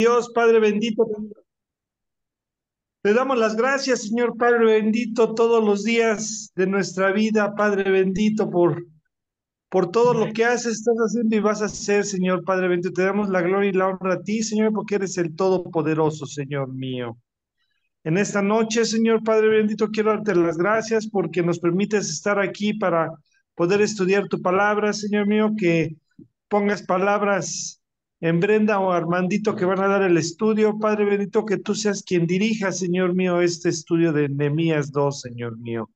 Dios, Padre bendito, te damos las gracias, Señor Padre bendito, todos los días de nuestra vida, Padre bendito, por todo lo que haces, estás haciendo y vas a hacer, Señor Padre bendito. Te damos la gloria y la honra a ti, Señor, porque eres el Todopoderoso, Señor mío. En esta noche, Señor Padre bendito, quiero darte las gracias porque nos permites estar aquí para poder estudiar tu palabra, Señor mío, que pongas palabras en Brenda o Armandito que van a dar el estudio. Padre bendito, que tú seas quien dirija, Señor mío, este estudio de Nehemías 2, Señor mío.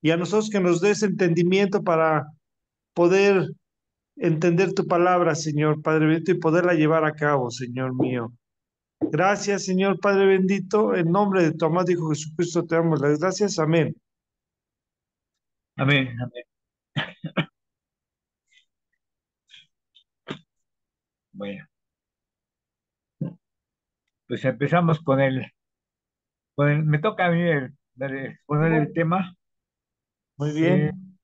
Y a nosotros que nos des entendimiento para poder entender tu palabra, Señor Padre bendito, y poderla llevar a cabo, Señor mío. Gracias, Señor Padre bendito. En nombre de tu amado Hijo Jesucristo te damos las gracias. Amén. Amén, amén. Bueno, pues empezamos me toca a mí exponer el tema. Muy Eh, bien.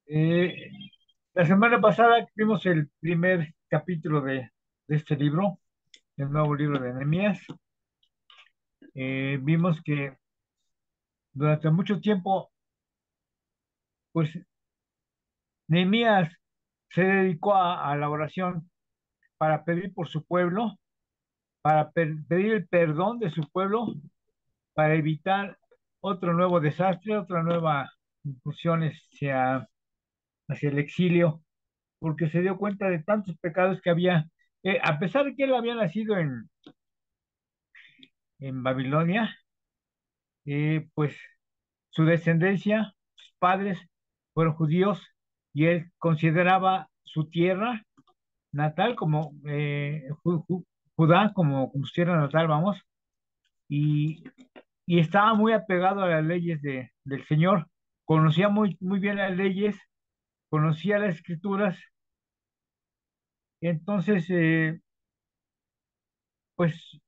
eh, la semana pasada vimos el primer capítulo de este libro, el nuevo libro de Nehemías. Vimos que durante mucho tiempo, pues Nehemías se dedicó a la oración para pedir por su pueblo, para pedir el perdón de su pueblo, para evitar otro nuevo desastre, otra nueva incursión hacia el exilio, porque se dio cuenta de tantos pecados que había. A pesar de que él había nacido en Babilonia, pues su descendencia, sus padres fueron judíos y él consideraba su tierra natal como Judá, como su tierra natal, vamos, y, y estaba muy apegado a las leyes del Señor, conocía muy bien las leyes, conocía las escrituras. Entonces, pues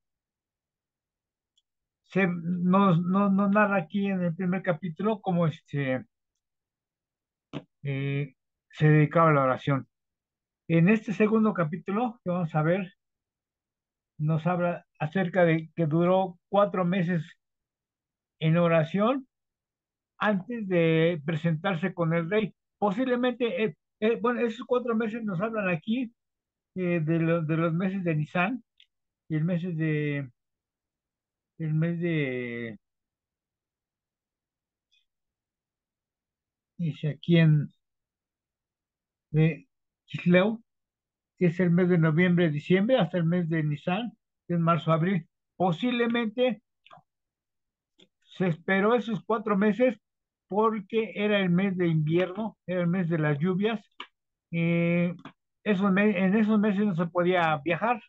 nos narra aquí en el primer capítulo cómo eh, se dedicaba a la oración. En este segundo capítulo que vamos a ver, nos habla acerca de que duró 4 meses en oración antes de presentarse con el rey. Posiblemente, bueno, esos 4 meses nos hablan aquí de los meses de Nisan y el mes de, dice aquí de Kisleu, que es el mes de noviembre, diciembre, hasta el mes de Nisan, que es marzo, abril. Posiblemente se esperó esos 4 meses porque era el mes de invierno, era el mes de las lluvias. eh, en esos meses no se podía viajar.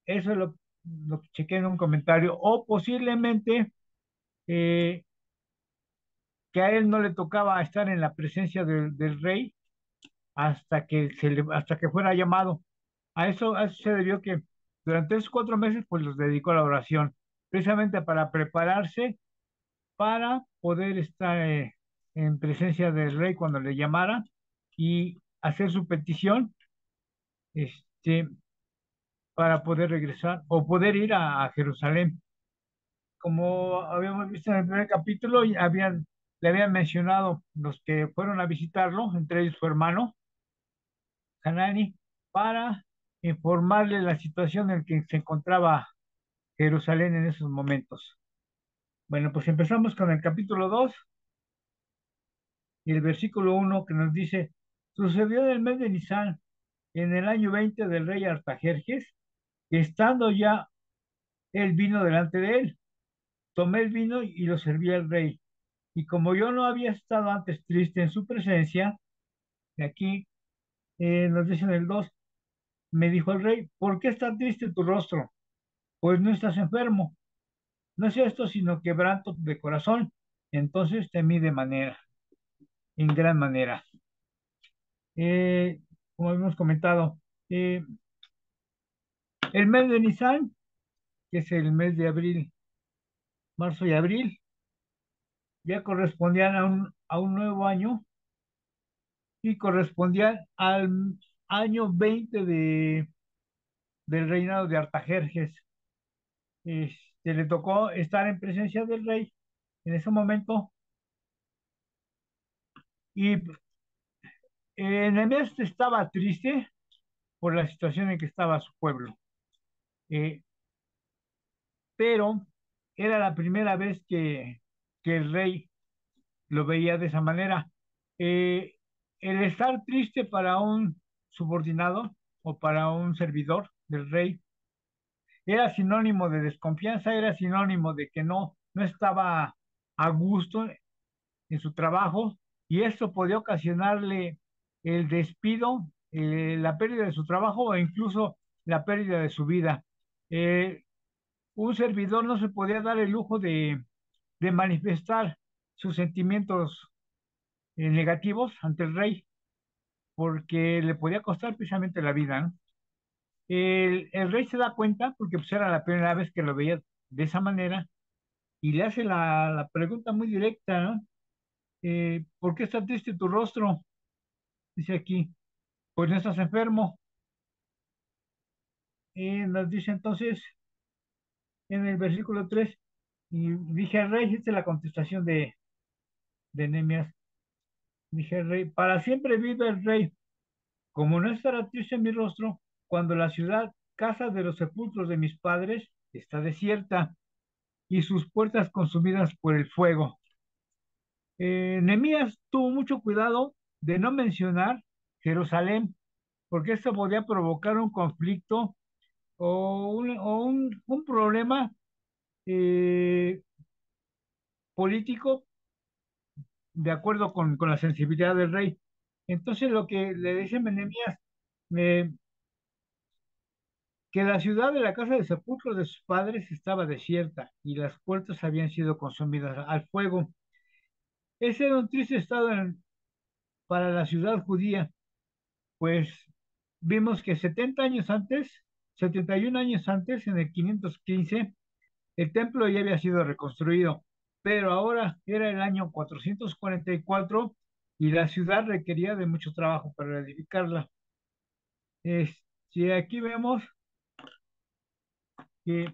Eso es lo que chequé en un comentario. O posiblemente eh, que a él no le tocaba estar en la presencia del rey hasta que fuera llamado. A eso se debió que durante esos 4 meses pues los dedicó a la oración, precisamente para prepararse para poder estar en presencia del rey cuando le llamara y hacer su petición, este, para poder regresar o poder ir a Jerusalén. Como habíamos visto en el primer capítulo, le habían mencionado los que fueron a visitarlo, entre ellos su hermano Hanani, para informarle la situación en la que se encontraba Jerusalén en esos momentos. Bueno, pues empezamos con el capítulo 2 y el versículo 1 que nos dice: sucedió en el mes de Nisan, en el año 20 del rey Artajerjes, que estando ya el vino delante de él, tomé el vino y lo serví al rey. Y como yo no había estado antes triste en su presencia, y aquí nos dice en el 2, me dijo el rey: ¿por qué está triste tu rostro? Pues no estás enfermo. No es esto sino quebranto de corazón. Entonces temí en gran manera. Eh, Como hemos comentado, eh, el mes de Nisan, que es el mes de abril, marzo y abril, ya correspondían a un nuevo año y correspondían al año 20 del reinado de Artajerjes. Le tocó estar en presencia del rey en ese momento y Nehemías estaba triste por la situación en que estaba su pueblo. Eh, pero era la primera vez que el rey lo veía de esa manera. Eh, el estar triste para un subordinado o para un servidor del rey era sinónimo de desconfianza, era sinónimo de que no estaba a gusto en su trabajo y eso podía ocasionarle el despido, la pérdida de su trabajo o incluso la pérdida de su vida. Eh, un servidor no se podía dar el lujo de manifestar sus sentimientos negativos ante el rey, porque le podía costar precisamente la vida, ¿no? El rey se da cuenta, porque pues era la primera vez que lo veía de esa manera, y le hace la pregunta muy directa, ¿no? ¿Por qué está triste tu rostro? Dice aquí, pues no estás enfermo. Nos dice entonces en el versículo 3 y dije al rey, esta es la contestación de Nehemías, dije al rey, para siempre vive el rey. Como no estará triste mi rostro, cuando la ciudad, casa de los sepulcros de mis padres, está desierta y sus puertas consumidas por el fuego. Nehemías tuvo mucho cuidado de no mencionar Jerusalén, porque esto podía provocar un conflicto o un problema eh, político de acuerdo con la sensibilidad del rey. Entonces lo que le dice Nehemías, eh, que la ciudad de la casa de sepulcro de sus padres estaba desierta y las puertas habían sido consumidas al fuego. Ese era un triste estado para la ciudad judía, pues vimos que 70 años antes, 71 años antes, en el 515, el templo ya había sido reconstruido, pero ahora era el año 444 y la ciudad requería de mucho trabajo para edificarla. Aquí vemos que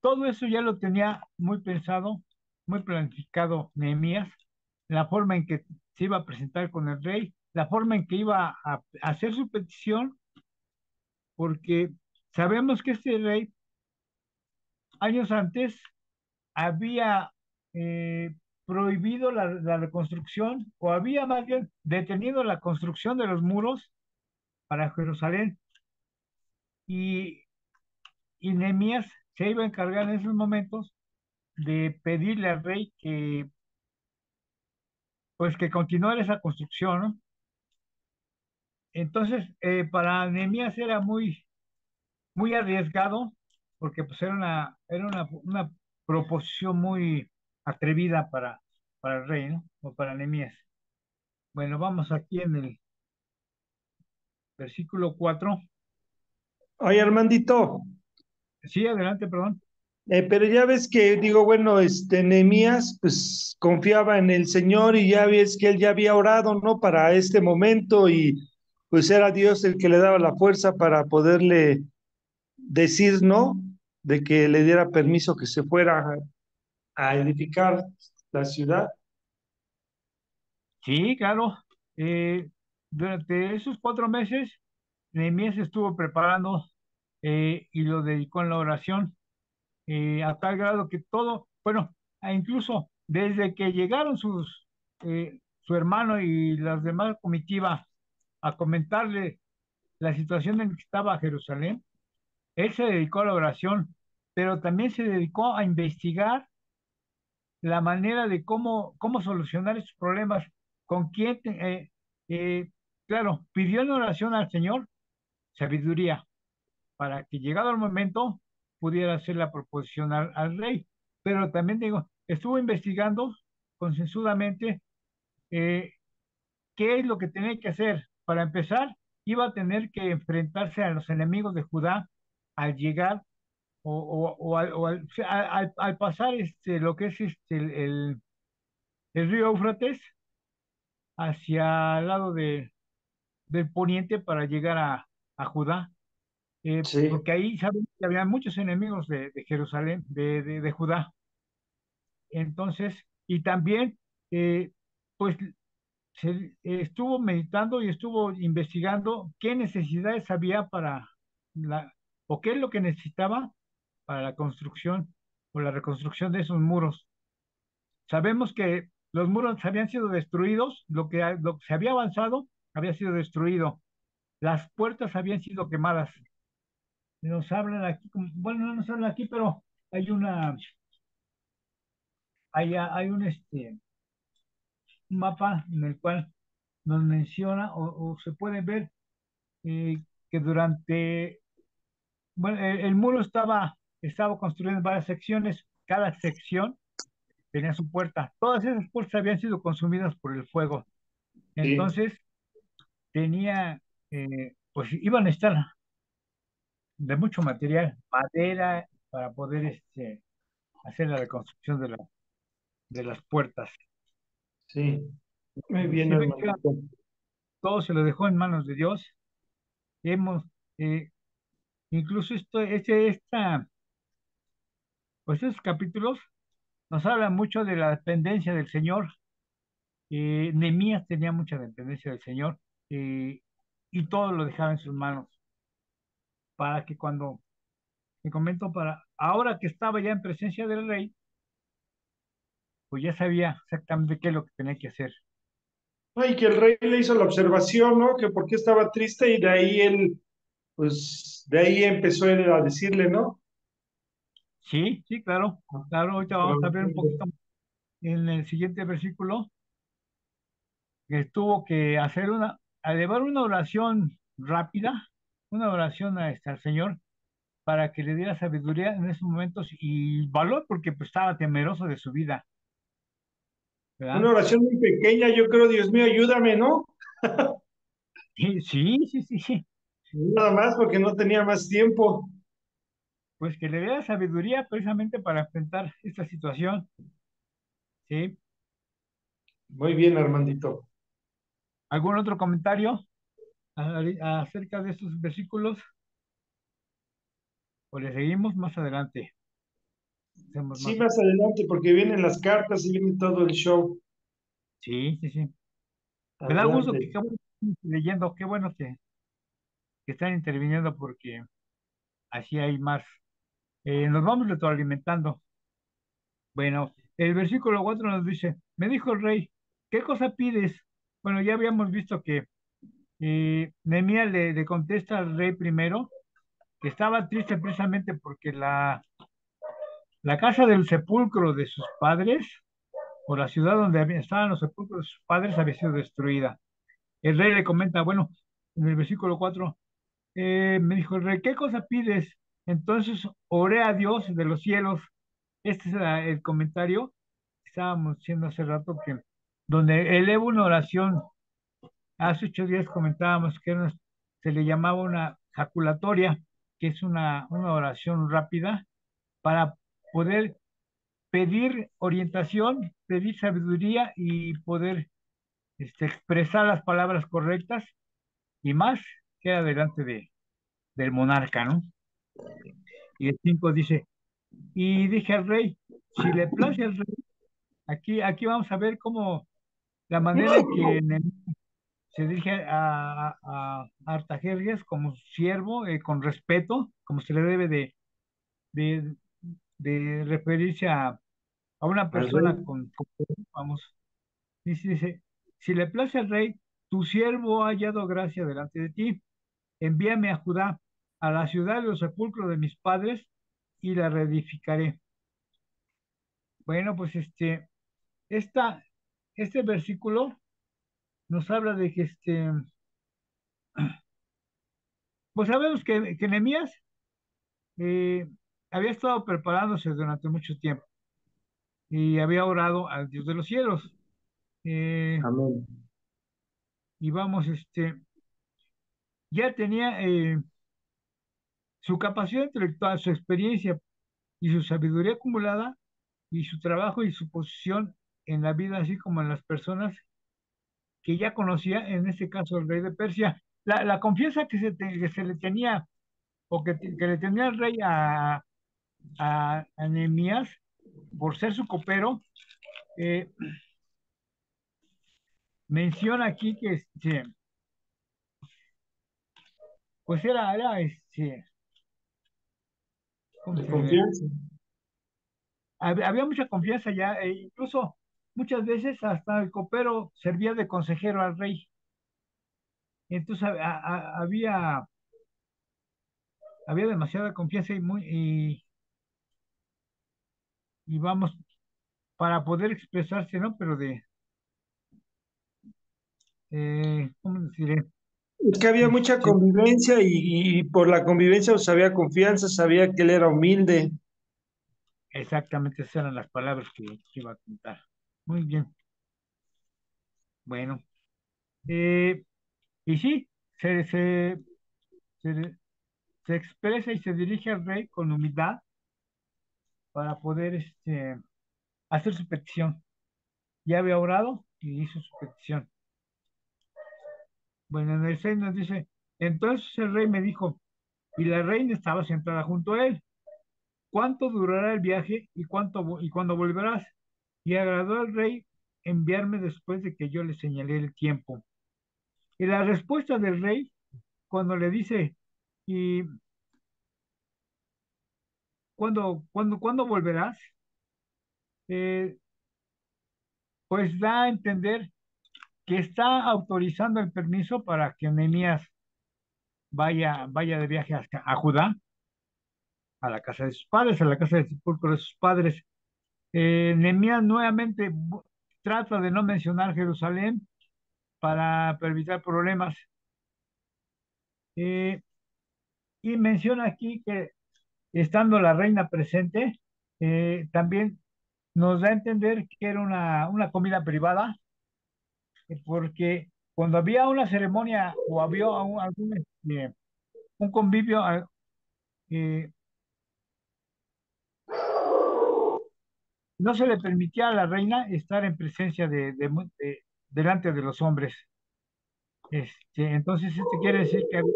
todo eso ya lo tenía muy pensado, muy planificado Nehemías, la forma en que se iba a presentar con el rey, la forma en que iba a hacer su petición, porque sabemos que este rey, años antes, había eh, prohibido la reconstrucción, o había más bien detenido la construcción de los muros para Jerusalén, y, y Nehemías se iba a encargar en esos momentos de pedirle al rey pues que continuara esa construcción, ¿no? Entonces, para Nehemías era muy arriesgado, porque pues era una proposición muy atrevida para el rey, ¿no? O para Nehemías. Bueno, vamos aquí en el versículo 4. Oye, Armandito, Sí, adelante, perdón. pero ya ves que, digo, bueno, Nehemías, pues confiaba en el Señor y ya ves que él ya había orado, ¿no? Para este momento y pues era Dios el que le daba la fuerza para poderle decir no, de que le diera permiso que se fuera a edificar la ciudad. Sí, claro. Eh, durante esos 4 meses, Nehemías estuvo preparando y lo dedicó en la oración. A tal grado que todo, bueno, incluso desde que llegaron su hermano y las demás comitivas a comentarle la situación en que estaba Jerusalén, él se dedicó a la oración, pero también se dedicó a investigar la manera de cómo solucionar esos problemas, con quién, eh, claro, pidió en oración al Señor sabiduría para que llegado el momento pudiera hacer la proposición al rey. Pero también digo, estuvo investigando concienzudamente eh, qué es lo que tenía que hacer. Para empezar, iba a tener que enfrentarse a los enemigos de Judá al llegar o al pasar lo que es el río Éufrates hacia el lado del poniente para llegar a Judá, Sí, porque ahí saben que había muchos enemigos de Jerusalén, de Judá. Entonces, y también, pues, estuvo meditando y estuvo investigando qué necesidades había para la, o qué es lo que necesitaba para la construcción o la reconstrucción de esos muros. Sabemos que los muros habían sido destruidos, lo que se había avanzado había sido destruido, las puertas habían sido quemadas. Nos hablan aquí, bueno, no nos hablan aquí, pero hay hay un mapa en el cual nos menciona o se puede ver eh, que durante, bueno, el muro estaba construido en varias secciones, cada sección tenía su puerta, todas esas puertas habían sido consumidas por el fuego, sí, entonces pues iban a estar de mucho material, madera, para poder hacer la reconstrucción de las puertas. sí. Muy bien, Si ven que hermanito. todo se lo dejó en manos de Dios, hemos, eh, incluso pues estos capítulos nos hablan mucho de la dependencia del Señor. Nehemías tenía mucha dependencia del Señor, eh, y todo lo dejaba en sus manos para que cuando, me comento, para ahora que estaba ya en presencia del rey, pues ya sabía exactamente qué es lo que tenía que hacer. Ay, que el rey le hizo la observación, ¿no? Que por qué estaba triste y de ahí él, pues, de ahí empezó él a decirle, ¿no? Sí, sí, claro, claro, ahorita vamos a ver un Traduciendo. poquito en el siguiente versículo, que tuvo que a llevar una oración rápida, una oración al Señor, para que le diera sabiduría en esos momentos y valor, porque pues estaba temeroso de su vida, Una ¿verdad? oración muy pequeña, yo creo, Dios mío, ayúdame, ¿no? Sí, sí, sí, sí, sí. Nada más porque no tenía más tiempo. Pues que le diera sabiduría precisamente para enfrentar esta situación, ¿sí? Muy bien, Armandito. ¿Algún otro comentario acerca de estos versículos? ¿O le seguimos más adelante? Hacemos Sí, más. más adelante, porque vienen las cartas y viene todo el show. Sí, sí, sí. Me da gusto Adelante. que estamos leyendo, qué bueno que están interviniendo porque así hay más. Nos vamos retroalimentando. Bueno, el versículo 4 nos dice, me dijo el rey, ¿qué cosa pides? Bueno, ya habíamos visto que Nehemías le contesta al rey primero que estaba triste precisamente porque la casa del sepulcro de sus padres, o la ciudad donde estaban los sepulcros de sus padres, había sido destruida. El rey le comenta, bueno, en el versículo 4 me dijo el rey, ¿qué cosa pides? Entonces oré a Dios de los cielos. Este es el comentario que estábamos haciendo hace rato, que donde elevo una oración. Hace 8 días comentábamos que se le llamaba una jaculatoria, que es una oración rápida para poder pedir orientación, pedir sabiduría y poder expresar las palabras correctas y más que adelante del monarca, ¿no? Y el 5 dice, y dije al rey, si le place al rey, aquí vamos a ver cómo la manera en que se dirige a Artajerjes como siervo, con respeto, como se le debe de, de referirse a una Al rey. persona vamos, dice, si le place al rey, tu siervo ha hallado gracia delante de ti, envíame a Judá, a la ciudad de los sepulcros de mis padres, y la reedificaré. Bueno, pues esta, este versículo nos habla de que pues sabemos que Nehemías eh, había estado preparándose durante mucho tiempo y había orado al Dios de los cielos. Eh, Amén. y vamos, ya tenía su capacidad intelectual, su experiencia y su sabiduría acumulada y su trabajo y su posición en la vida, así como en las personas, que ya conocía, en este caso el rey de Persia. La confianza que se le tenía, o que le tenía el rey a Nehemías por ser su copero, eh, menciona aquí que pues ¿cómo De se diré? confianza. Había mucha confianza ya, e incluso muchas veces hasta el copero servía de consejero al rey. Entonces había demasiada confianza y vamos, para poder expresarse, ¿no? Pero ¿cómo deciré? Es que había mucha Este, convivencia y por la convivencia pues, había confianza, sabía que él era humilde. exactamente esas eran las palabras que iba a contar. Muy bien, bueno. eh, y sí, se, se, se, se expresa y se dirige al rey con humildad para poder hacer su petición. Ya había orado y hizo su petición. Bueno, en el 6 nos dice, entonces el rey me dijo, y la reina estaba sentada junto a él, ¿cuánto durará el viaje y cuándo volverás? Y agradó al rey enviarme después de que yo le señalé el tiempo. Y la respuesta del rey, cuando le dice, ¿y cuándo volverás? Eh, pues da a entender que está autorizando el permiso para que Nehemías vaya de viaje a Judá, a la casa de sus padres, a la casa de sepulcro de sus padres. Nehemías nuevamente trata de no mencionar Jerusalén para evitar problemas. Eh, y menciona aquí que estando la reina presente, también nos da a entender que era una comida privada, porque cuando había una ceremonia o había un convivio, eh, no se le permitía a la reina estar en presencia delante de los hombres. Entonces, esto quiere decir que había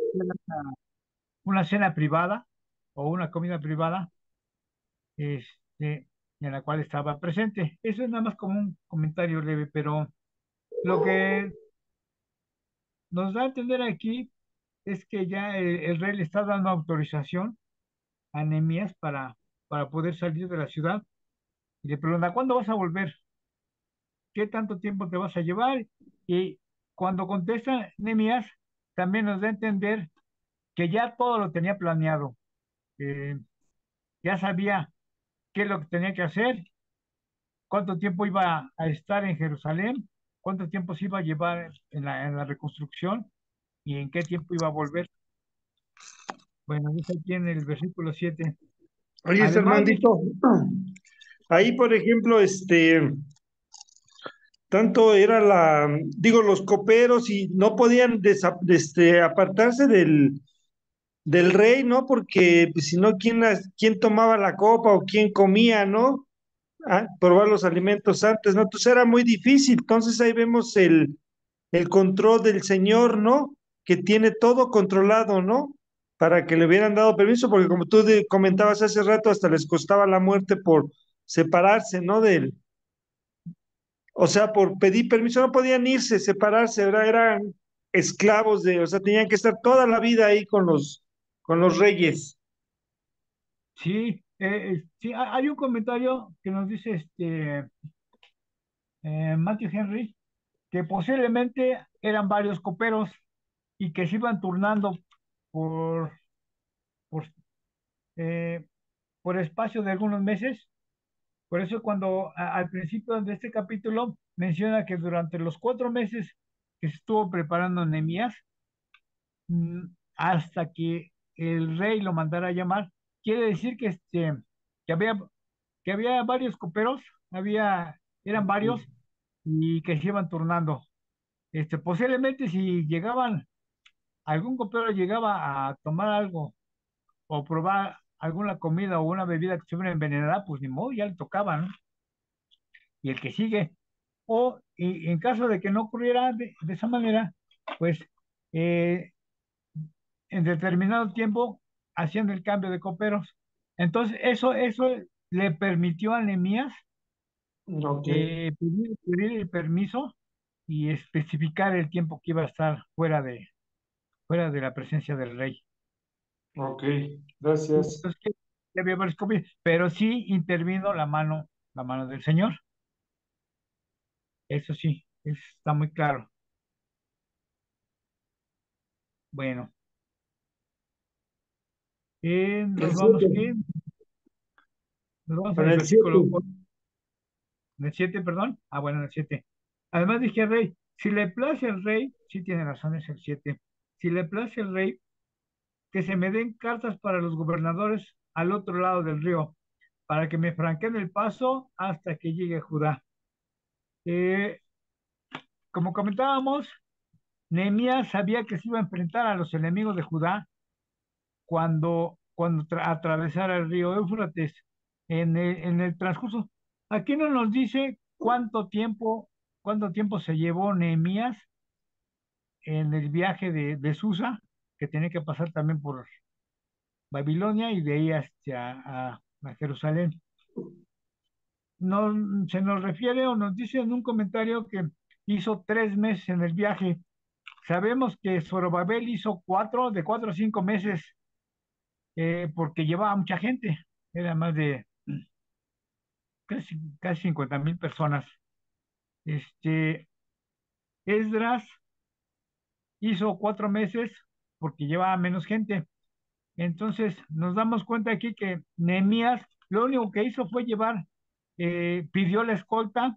una cena privada o una comida privada, en la cual estaba presente. Eso es nada más como un comentario leve, pero lo que nos da a entender aquí es que ya el rey le está dando autorización a Nehemías para poder salir de la ciudad y le pregunta, ¿cuándo vas a volver? ¿Qué tanto tiempo te vas a llevar? Y cuando contesta Nehemías, también nos da a entender que ya todo lo tenía planeado, eh, ya sabía qué es lo que tenía que hacer, cuánto tiempo iba a estar en Jerusalén, cuánto tiempo se iba a llevar en la reconstrucción y en qué tiempo iba a volver. Bueno, dice aquí en el versículo 7. Oye, Además de, Fernandito, ahí, por ejemplo, tanto era digo, los coperos y no podían apartarse del rey, ¿no? Porque pues, si no, ¿quién tomaba la copa o quién comía, ¿no? Probar los alimentos antes, ¿no? Entonces era muy difícil. Entonces ahí vemos el control del Señor, ¿no? Que tiene todo controlado, ¿no? Para que le hubieran dado permiso, porque como tú comentabas hace rato, hasta les costaba la muerte por separarse, ¿no? O sea, por pedir permiso, no podían irse, separarse, ¿verdad? Eran esclavos o sea, tenían que estar toda la vida ahí con los reyes. sí, sí, hay un comentario que nos dice Matthew Henry, que posiblemente eran varios coperos y que se iban turnando por, por, eh, por espacio de algunos meses. Por eso cuando al principio de este capítulo menciona que durante los 4 meses que se estuvo preparando Nehemías, hasta que el rey lo mandara a llamar, quiere decir que había, que había varios coperos, eran varios y que se iban turnando. Posiblemente si algún copero llegaba a tomar algo o probar alguna comida o una bebida que estuviera envenenada, pues ni modo, ya le tocaba, ¿no? Y el que sigue. y en caso de que no ocurriera de esa manera, pues eh, en determinado tiempo hacían el cambio de coperos. Entonces, eso le permitió a Nehemías Ok, pedir el permiso y especificar el tiempo que iba a estar fuera de la presencia del rey. ok, gracias. Entonces, que había varios copias, pero sí intervino la mano del Señor. Eso sí, está muy claro. Bueno, El nos vamos, 7, ¿qué? Nos vamos en con el el 7. versículo en el 7, perdón. Ah, bueno, en el 7. Además dije al rey, si le place al rey, sí tiene razón, es el 7. Si le place al rey, que se me den cartas para los gobernadores al otro lado del río, para que me franqueen el paso hasta que llegue a Judá. Eh, como comentábamos, Nehemías sabía que se iba a enfrentar a los enemigos de Judá cuando atravesara el río Éufrates en el transcurso. Aquí no nos dice cuánto tiempo se llevó Nehemías en el viaje de Susa, que tenía que pasar también por Babilonia y de ahí a Jerusalén. Se nos refiere o nos dice en un comentario que hizo 3 meses en el viaje. Sabemos que Zorobabel hizo de 4 a 5 meses, porque llevaba mucha gente, era más de casi 50,000 personas. Este, Esdras hizo 4 meses porque llevaba menos gente. Entonces nos damos cuenta aquí que Nehemías lo único que hizo fue pidió la escolta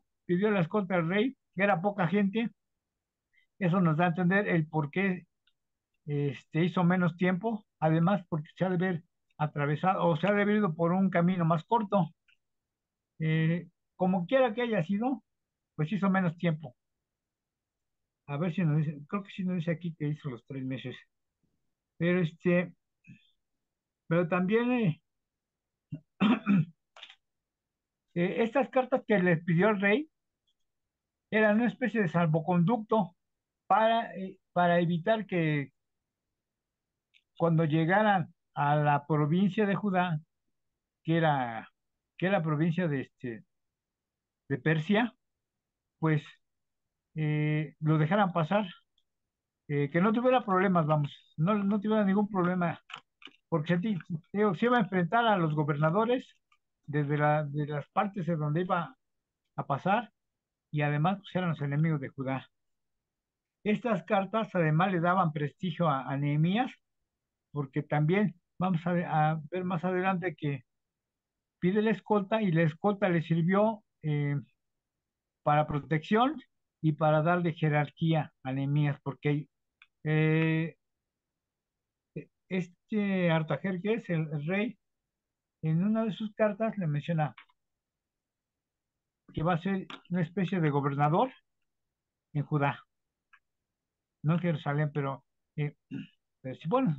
al rey, que era poca gente. Eso nos da a entender el por qué hizo menos tiempo, además porque se ha de haber atravesado o se ha de haber ido por un camino más corto. Como quiera que haya sido, pues hizo menos tiempo. A ver si nos dice, creo que sí nos dice aquí que hizo los 3 meses. Pero pero también estas cartas que le pidió el rey eran una especie de salvoconducto para evitar que cuando llegaran a la provincia de Judá, que era, que era provincia de Persia, pues lo dejaran pasar, que no tuviera problemas, vamos, no tuviera ningún problema, porque digo, se iba a enfrentar a los gobernadores de las partes de donde iba a pasar, y además pues, eran los enemigos de Judá. Estas cartas además le daban prestigio a Nehemías, porque también vamos a ver más adelante que pide la escolta y la escolta le sirvió para protección y para darle jerarquía a Nehemías, porque eh, Artajerjes, el rey, en una de sus cartas le menciona que va a ser una especie de gobernador en Judá, no en Jerusalén, eh, pero sí, bueno,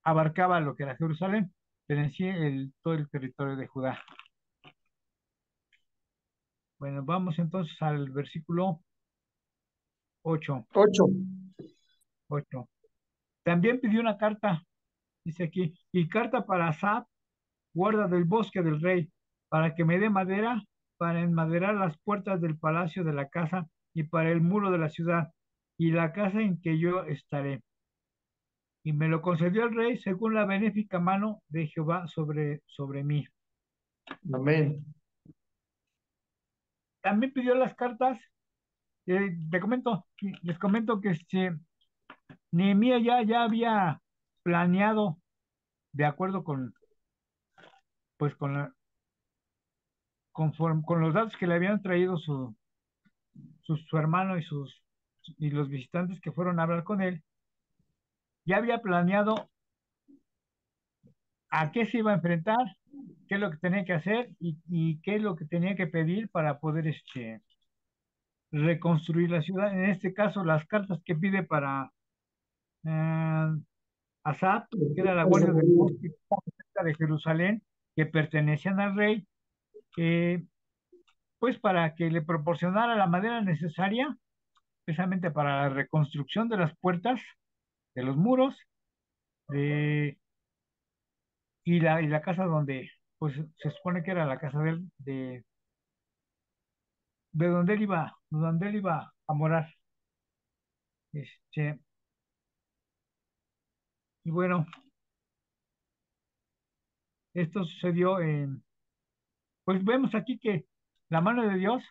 abarcaba lo que era Jerusalén, pero en sí todo el territorio de Judá. Bueno, vamos entonces al versículo 8. 8. 8. También pidió una carta, dice aquí, y carta para Asap, guarda del bosque del rey, para que me dé madera para enmaderar las puertas del palacio de la casa y para el muro de la ciudad y la casa en que yo estaré. Y me lo concedió el rey según la benéfica mano de Jehová sobre mí. Amén. También pidió las cartas, les comento que Nehemías ya había planeado, de acuerdo pues con los datos que le habían traído su hermano y los visitantes que fueron a hablar con él, ya había planeado a qué se iba a enfrentar, qué es lo que tenía que hacer y qué es lo que tenía que pedir para poder reconstruir la ciudad. En este caso, las cartas que pide para eh, Asap, que era la guardia del bosque de Jerusalén, que pertenecían al rey, eh, pues para que le proporcionara la madera necesaria precisamente para la reconstrucción de las puertas, de los muros, de, y la casa donde, pues se supone que era la casa de donde él iba a morar. Este, y bueno, esto sucedió pues vemos aquí que la mano de Dios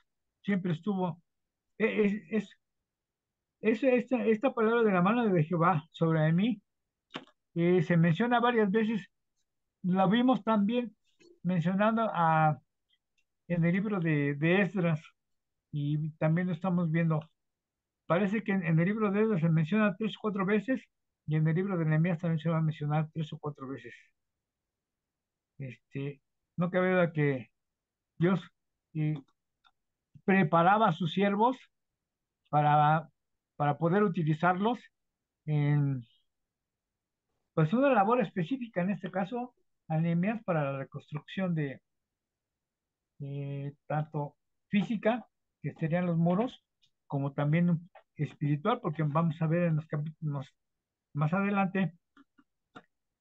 siempre estuvo. Esta palabra de la mano de Jehová sobre mí se menciona varias veces. La vimos también mencionando en el libro de Esdras y también lo estamos viendo. Parece que en el libro de Esdras se menciona tres o cuatro veces y en el libro de Nehemías también se va a mencionar tres o cuatro veces. Este, no cabe duda que Dios eh, preparaba a sus siervos para, para poder utilizarlos en pues una labor específica, en este caso, a Nehemías para la reconstrucción de tanto física, que serían los muros, como también espiritual, porque vamos a ver en los capítulos más adelante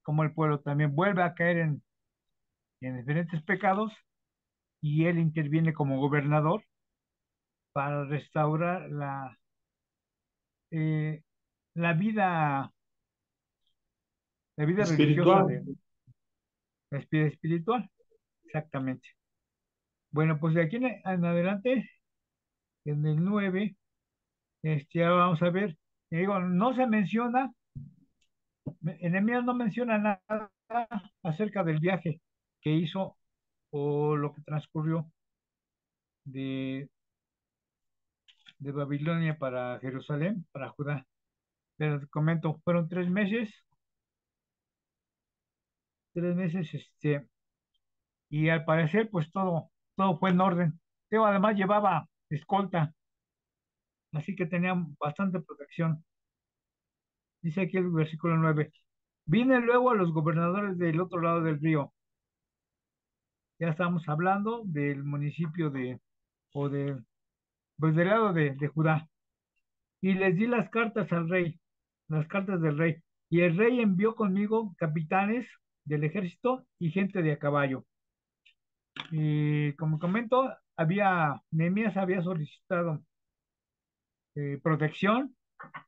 cómo el pueblo también vuelve a caer en diferentes pecados y él interviene como gobernador para restaurar eh, la vida, la vida religiosa espiritual. de la vida espiritual, exactamente. Bueno, pues de aquí en adelante, en el 9 ahora vamos a ver, digo, no se menciona, Nehemías no menciona nada acerca del viaje que hizo o lo que transcurrió de, de Babilonia para Jerusalén, para Judá. Pero te comento, fueron 3 meses, y al parecer, pues todo fue en orden. Pero además llevaba escolta, así que tenían bastante protección. Dice aquí el versículo 9. Vine luego a los gobernadores del otro lado del río. Ya estamos hablando del municipio o de, pues del lado de Judá. Y les di las cartas al rey, las cartas del rey. Y el rey envió conmigo capitanes del ejército y gente de a caballo. Y como comento, Nehemías había solicitado protección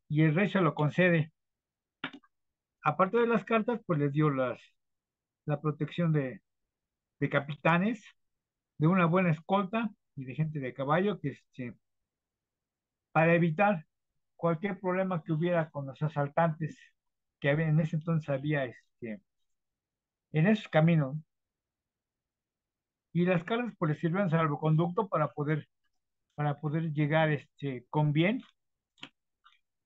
y el rey se lo concede. Aparte de las cartas, pues les dio la protección de capitanes, de una buena escolta y de gente de caballo para evitar cualquier problema que hubiera con los asaltantes en ese entonces había en esos caminos. Y las cartas pues les sirven de salvoconducto para poder llegar con bien.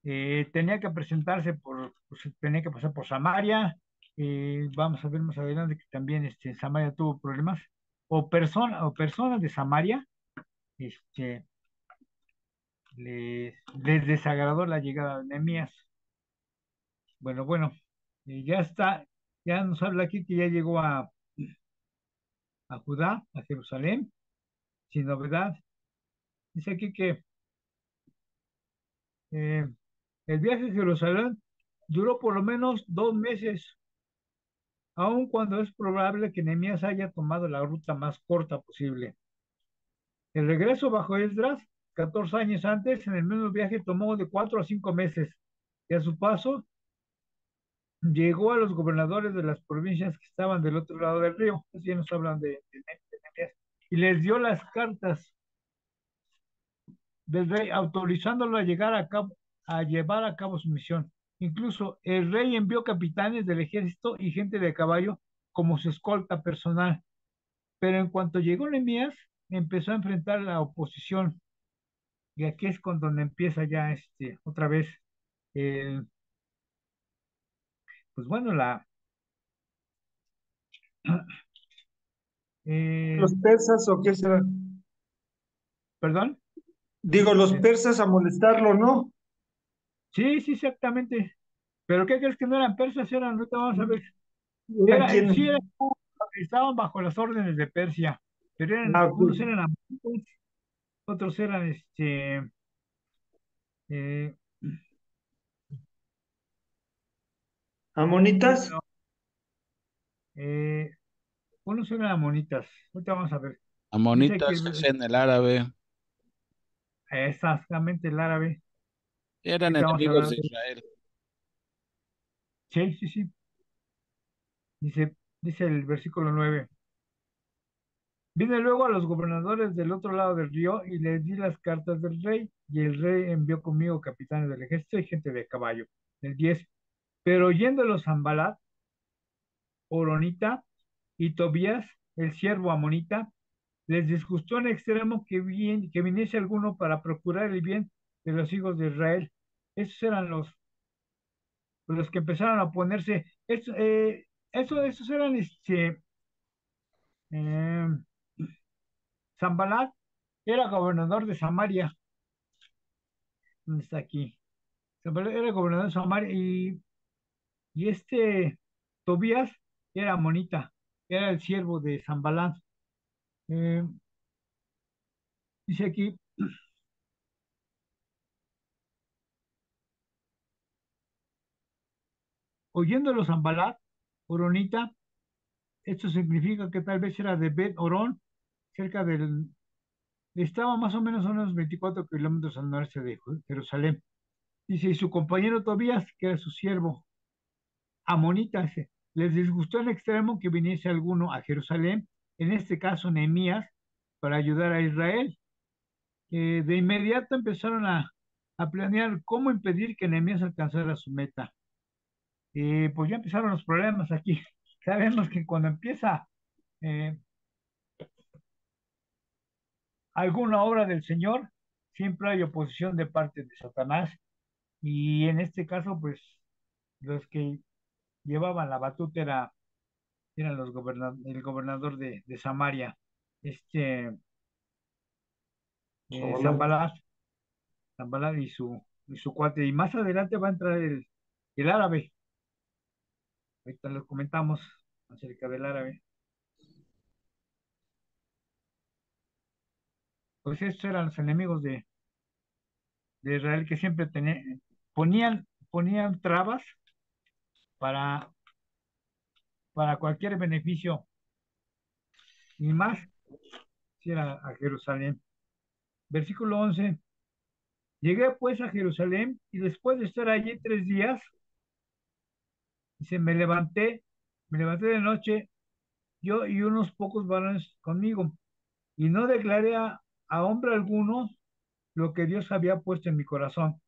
Tenía que presentarse pues, tenía que pasar por Samaria. Vamos a ver más adelante que también Samaria tuvo problemas. O personas de Samaria este, les desagradó la llegada de Nehemías. Bueno, ya está, ya nos habla aquí que ya llegó a Judá, a Jerusalén, sin novedad. Dice aquí que eh, el viaje a Jerusalén duró por lo menos 2 meses, aun cuando es probable que Nehemías haya tomado la ruta más corta posible. El regreso bajo Esdras, 14 años antes, en el mismo viaje tomó de 4 a 5 meses, y a su paso llegó a los gobernadores de las provincias que estaban del otro lado del río. Así nos hablan de Nehemías. Y les dio las cartas del rey autorizándolo a llevar a cabo su misión. Incluso el rey envió capitanes del ejército y gente de caballo como su escolta personal. Pero en cuanto llegó Nehemías, empezó a enfrentar la oposición. Y aquí es cuando empieza ya otra vez, eh, pues bueno, eh, ¿Los persas o qué será? perdón, Digo, los eh, persas a molestarlo, ¿no? sí, sí, exactamente. Pero ¿qué crees que no eran persas? Ahorita vamos a ver. ¿Eran quiénes? Sí, estaban bajo las órdenes de Persia, pero Ah, ok. algunos eran amonitas. otros eran eh, ¿Amonitas? bueno, eh, unos eran amonitas. Ahorita vamos a ver. Dice aquí Amonitas es en el árabe. exactamente el árabe. Eran Ahorita vamos a enemigos hablar de de... Israel. Sí, sí, sí. Dice el versículo 9. Vine luego a los gobernadores del otro lado del río y les di las cartas del rey, y el rey envió conmigo capitanes del ejército y gente de caballo. El 10. Pero oyéndolo Zambalat, Oronita y Tobías, el siervo amonita, les disgustó en extremo que viniese alguno para procurar el bien de los hijos de Israel. Esos eran los que empezaron a oponerse. Esos eran eh, Zambalat era gobernador de Samaria. ¿Dónde está aquí? Zambalat era gobernador de Samaria y Tobías era amonita, era el siervo de Zambalat. Eh, dice aquí, oyéndolo Zambalat, Oronita, esto significa que tal vez era de Bet Orón, cerca del, estaba más o menos a unos 24 kilómetros al noreste de Jerusalén. Dice, y su compañero Tobías, que era su siervo, amonita, dice, les disgustó en extremo que viniese alguno a Jerusalén, en este caso Nehemías, para ayudar a Israel. De inmediato empezaron a planear cómo impedir que Nehemías alcanzara su meta. Pues ya empezaron los problemas aquí. Sabemos que cuando empieza eh, alguna obra del Señor, siempre hay oposición de parte de Satanás. Y en este caso, pues los que llevaban la batuta eran el gobernador de Samaria, este Zabalat. Zambalat, Zambalat y su cuate. Y más adelante va a entrar el árabe. Ahorita les comentamos acerca del árabe. Pues estos eran los enemigos de Israel que siempre ponían trabas para, para cualquier beneficio y más si era a Jerusalén. Versículo 11. Llegué pues a Jerusalén y después de estar allí 3 días, dice, me levanté de noche, yo y unos pocos varones conmigo, y no declaré a hombre alguno lo que Dios había puesto en mi corazón,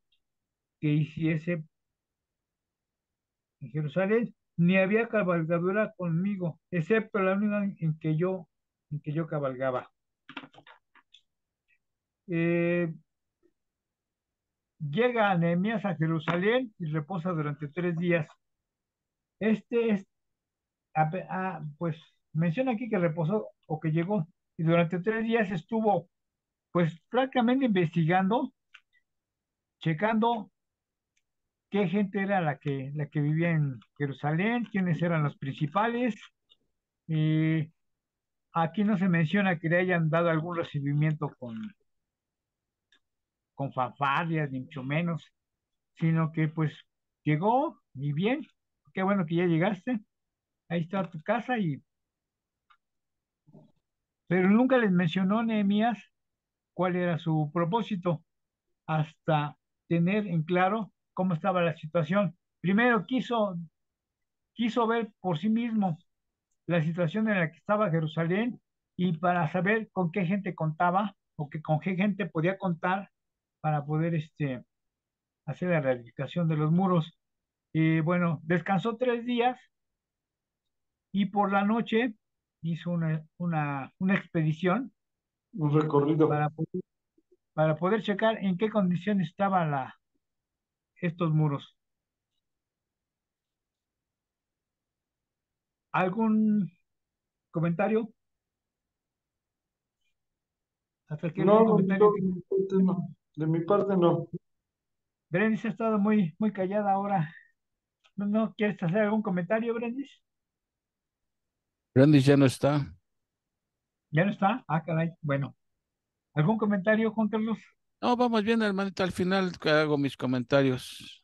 que hiciese en Jerusalén, ni había cabalgadura conmigo, excepto la única en que yo cabalgaba. Eh, Llega Nehemías a Jerusalén y reposa durante 3 días. Este es, pues menciona aquí que reposó o que llegó y durante 3 días estuvo pues prácticamente investigando, checando qué gente era la que vivía en Jerusalén, quiénes eran los principales. Y aquí no se menciona que le hayan dado algún recibimiento con fanfarrias, ni mucho menos, sino que pues llegó y bien, qué bueno que ya llegaste, ahí está tu casa, pero nunca les mencionó Nehemías cuál era su propósito hasta tener en claro cómo estaba la situación. Primero quiso ver por sí mismo la situación en la que estaba Jerusalén y para saber con qué gente contaba o que con qué gente podía contar para poder hacer la reedificación de los muros. Y bueno, descansó 3 días y por la noche hizo una expedición Un recorrido. para, po- para poder checar en qué condición estaban estos muros. ¿Algún comentario? ¿Hasta aquí No, algún no, comentario? de mi parte no. De mi parte no. Berenice ha estado muy, muy callada ahora. ¿No quieres hacer algún comentario, Berenice? Brandis ya no está. ¿Ya no está? Ah, caray. Bueno, ¿Algún comentario, Juan Carlos? No, vamos bien, hermanito. Al final que hago mis comentarios.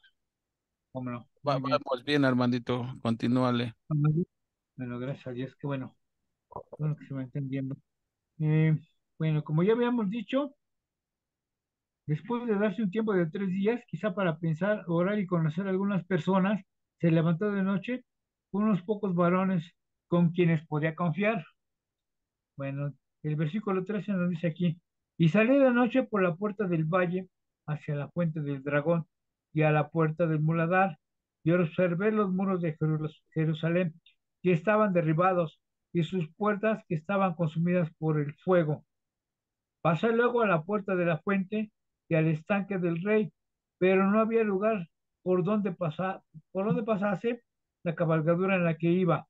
¿Cómo no? Muy bien. Vamos bien, Armandito. Continúale. Bueno, gracias a Dios, que bueno, bueno que se va entendiendo. Eh, bueno, como ya habíamos dicho, después de darse un tiempo de 3 días, quizá para pensar, orar y conocer a algunas personas, se levantó de noche con unos pocos varones con quienes podía confiar. Bueno, el versículo 13 nos dice aquí, y salí de noche por la puerta del valle hacia la fuente del dragón y a la puerta del muladar, y observé los muros de Jerusalén que estaban derribados y sus puertas que estaban consumidas por el fuego. Pasé luego a la puerta de la fuente y al estanque del rey, pero no había lugar por donde pasase la cabalgadura en la que iba.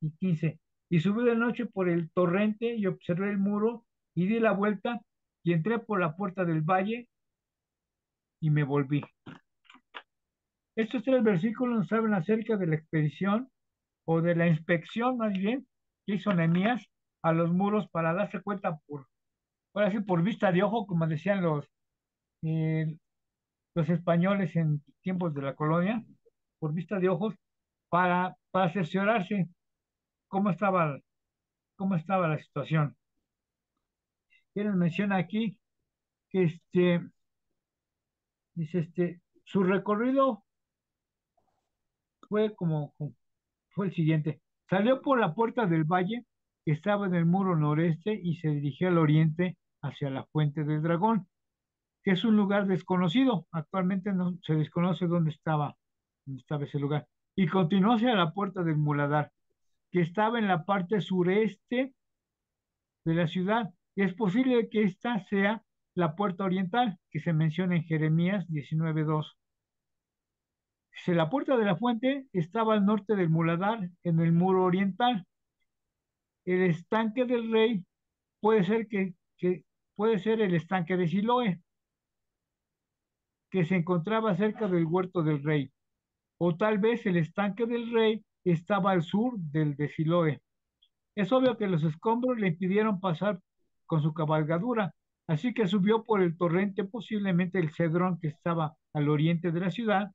Y 15. Y subí de noche por el torrente y observé el muro y di la vuelta y entré por la puerta del valle y me volví. Estos 3 versículos nos hablan acerca de la expedición o de la inspección más bien que hizo Nehemías a los muros para darse cuenta ahora sí, por vista de ojo, como decían eh, los españoles en tiempos de la colonia, por vista de ojos, para cerciorarse cómo estaba, cómo estaba la situación. Y nos menciona aquí que dice su recorrido fue el siguiente. Salió por la puerta del valle, que estaba en el muro noreste, y se dirigió al oriente hacia la Fuente del Dragón, que es un lugar desconocido. Actualmente no se desconoce dónde estaba ese lugar. Y continuó hacia la puerta del Muladar, que estaba en la parte sureste de la ciudad. Y es posible que esta sea la puerta oriental, que se menciona en Jeremías 19:2. Si la puerta de la fuente estaba al norte del Muladar, en el muro oriental, el estanque del rey puede ser puede ser el estanque de Siloé, que se encontraba cerca del huerto del rey, o tal vez el estanque del rey estaba al sur del de Siloé. Es obvio que los escombros le impidieron pasar con su cabalgadura, así que subió por el torrente, posiblemente el Cedrón que estaba al oriente de la ciudad,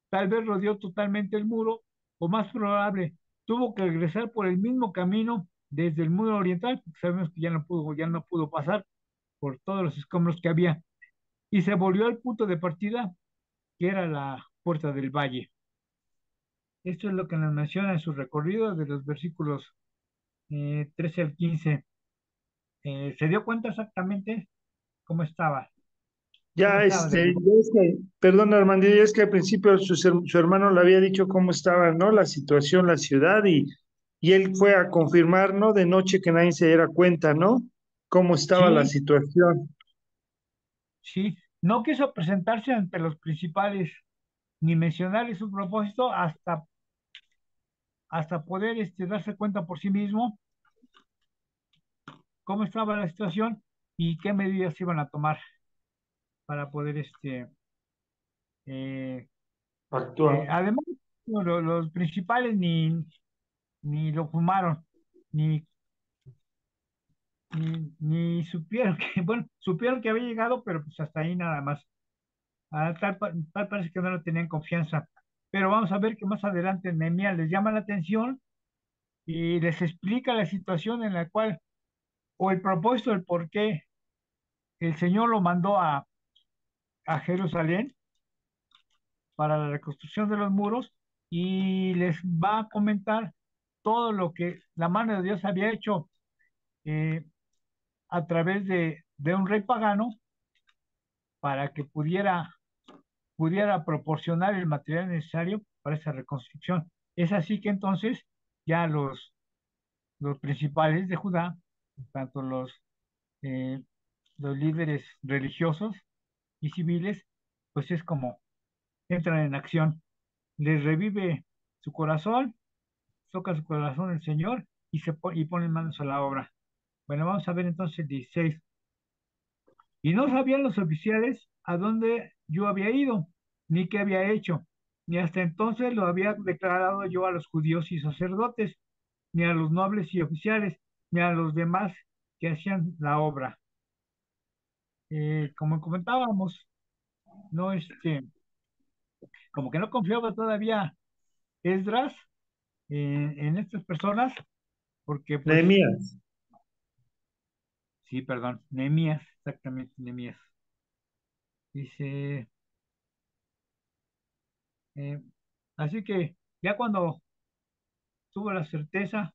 tal vez rodeó totalmente el muro, o más probable, tuvo que regresar por el mismo camino desde el muro oriental, porque sabemos que ya no pudo pasar por todos los escombros que había, y se volvió al punto de partida, que era la puerta del valle. Esto es lo que nos menciona en su recorrido de los versículos 13 al 15. ¿Se dio cuenta exactamente cómo estaba? ¿Cómo Ya, estaba de ya es que, perdón, Armando, ya es que al principio su hermano le había dicho cómo estaba, ¿no? La situación, la ciudad, y él fue a confirmar, ¿no? De noche que nadie se diera cuenta, ¿no? Cómo estaba la Sí, situación. sí. No quiso presentarse ante los principales ni mencionarle su propósito hasta poder darse cuenta por sí mismo cómo estaba la situación y qué medidas iban a tomar para poder eh, Actúa. además, no, los principales ni lo fumaron, ni, ni supieron que, bueno, supieron que había llegado, pero pues hasta ahí nada más. Tal parece que no le tenían confianza. Pero vamos a ver que más adelante Nehemías les llama la atención y les explica la situación en la cual, o el propósito, el por qué el Señor lo mandó a Jerusalén para la reconstrucción de los muros, y les va a comentar todo lo que la mano de Dios había hecho eh, a través de un rey pagano para que pudiera proporcionar el material necesario para esa reconstrucción. Es así que entonces ya los principales de Judá, tanto eh, los líderes religiosos y civiles, pues es como entran en acción. Les revive su corazón, toca su corazón el Señor y ponen manos a la obra. Bueno, vamos a ver entonces el 16. Y no sabían los oficiales a dónde yo había ido, ni qué había hecho, ni hasta entonces lo había declarado yo a los judíos y sacerdotes, ni a los nobles y oficiales, ni a los demás que hacían la obra. como comentábamos, no, como que no confiaba todavía Esdras en estas personas, porque pues, Nehemías. sí, perdón, Nehemías, exactamente, Nehemías. Dice, eh, así que ya cuando tuvo la certeza,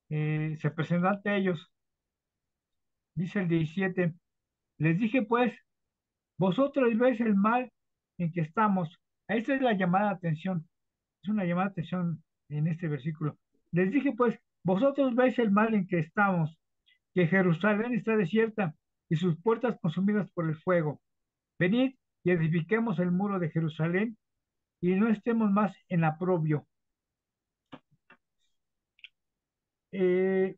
se presentó ante ellos, dice el 17, les dije pues, vosotros veis el mal en que estamos. Esta es la llamada de atención, es una llamada de atención en este versículo. Les dije pues, vosotros veis el mal en que estamos, que Jerusalén está desierta y sus puertas consumidas por el fuego. Venid y edifiquemos el muro de Jerusalén y no estemos más en aprobio. Eh,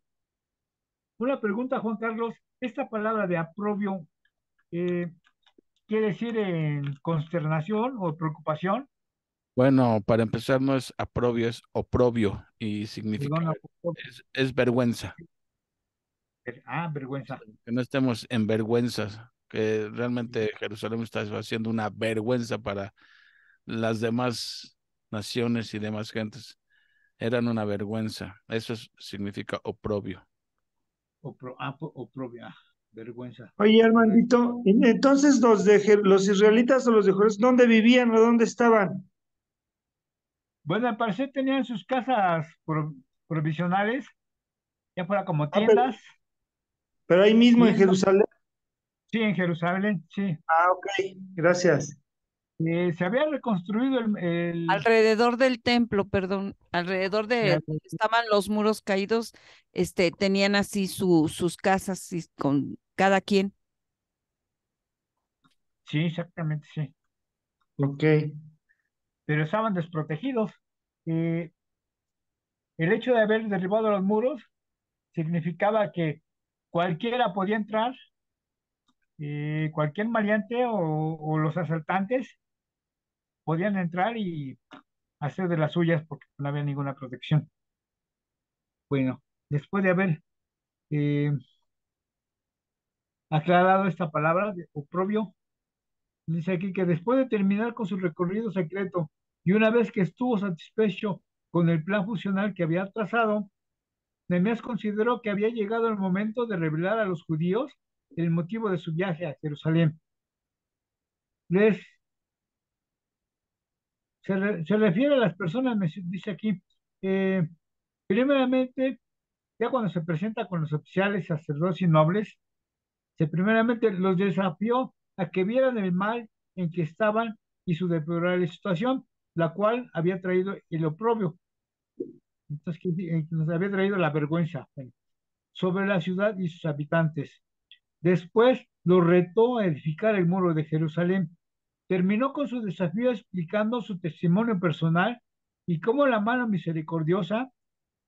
una pregunta, Juan Carlos. Esta palabra de aprobio eh, quiere decir en consternación o preocupación. Bueno, para empezar, no es aprobio, es oprobio y significa, Perdona, es vergüenza. vergüenza. Que no estemos en vergüenzas, que realmente Jerusalén está haciendo una vergüenza para las demás naciones y demás gentes. Eran una vergüenza. Eso significa oprobio. Oprobio, vergüenza. Oye, Armandito, entonces los israelitas o los de Jerez, ¿dónde vivían o dónde estaban? Bueno, al parecer tenían sus casas provisionales, ya fuera como Ah, tiendas. pero ahí mismo Y en Jerusalén. sí, en Jerusalén, sí. Ah, ok, gracias. Se había reconstruido Alrededor del templo, perdón, alrededor de la- donde estaban los muros caídos, tenían así sus casas con cada quien. sí, exactamente, sí. Ok. Pero estaban desprotegidos. Eh, el hecho de haber derribado los muros significaba que cualquiera podía entrar, cualquier maleante o los asaltantes podían entrar y hacer de las suyas porque no había ninguna protección. Bueno, después de haber eh, aclarado esta palabra de oprobio, dice aquí que después de terminar con su recorrido secreto y una vez que estuvo satisfecho con el plan funcional que había trazado, Nehemías consideró que había llegado el momento de revelar a los judíos el motivo de su viaje a Jerusalén. Les, se refiere a las personas, dice aquí, eh, primeramente, ya cuando se presenta con los oficiales, sacerdotes y nobles, se primeramente los desafió a que vieran el mal en que estaban y su deplorable situación, la cual había traído el oprobio, entonces que nos había traído la vergüenza sobre la ciudad y sus habitantes. Después lo retó a edificar el muro de Jerusalén. Terminó con su desafío explicando su testimonio personal y cómo la mano misericordiosa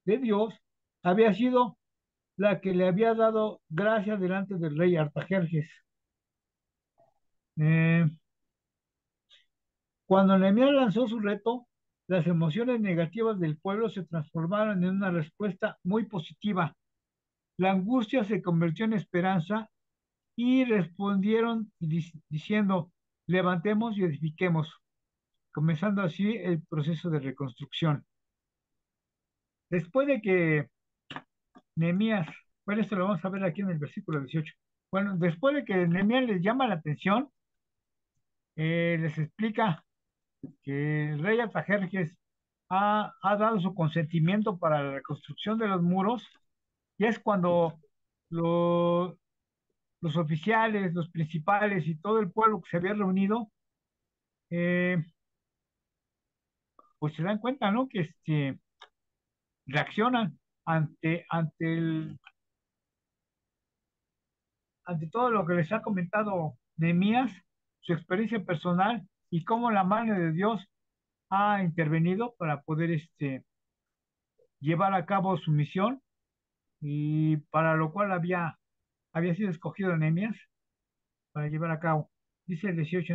de Dios había sido la que le había dado gracia delante del rey Artajerjes. Eh, Cuando Nehemías lanzó su reto, las emociones negativas del pueblo se transformaron en una respuesta muy positiva. La angustia se convirtió en esperanza y respondieron diciendo, levantemos y edifiquemos, comenzando así el proceso de reconstrucción. Después de que Nehemías, bueno, esto lo vamos a ver aquí en el versículo 18. Bueno, después de que Nehemías les llama la atención, les explica que el rey Artajerjes ha dado su consentimiento para la reconstrucción de los muros, y es cuando lo- los oficiales, los principales y todo el pueblo que se había reunido, eh, pues se dan cuenta, ¿no? Que reaccionan ante todo lo que les ha comentado Nehemías, su experiencia personal y cómo la mano de Dios ha intervenido para poder llevar a cabo su misión y para lo cual había sido escogido Nehemías para llevar a cabo. Dice el 18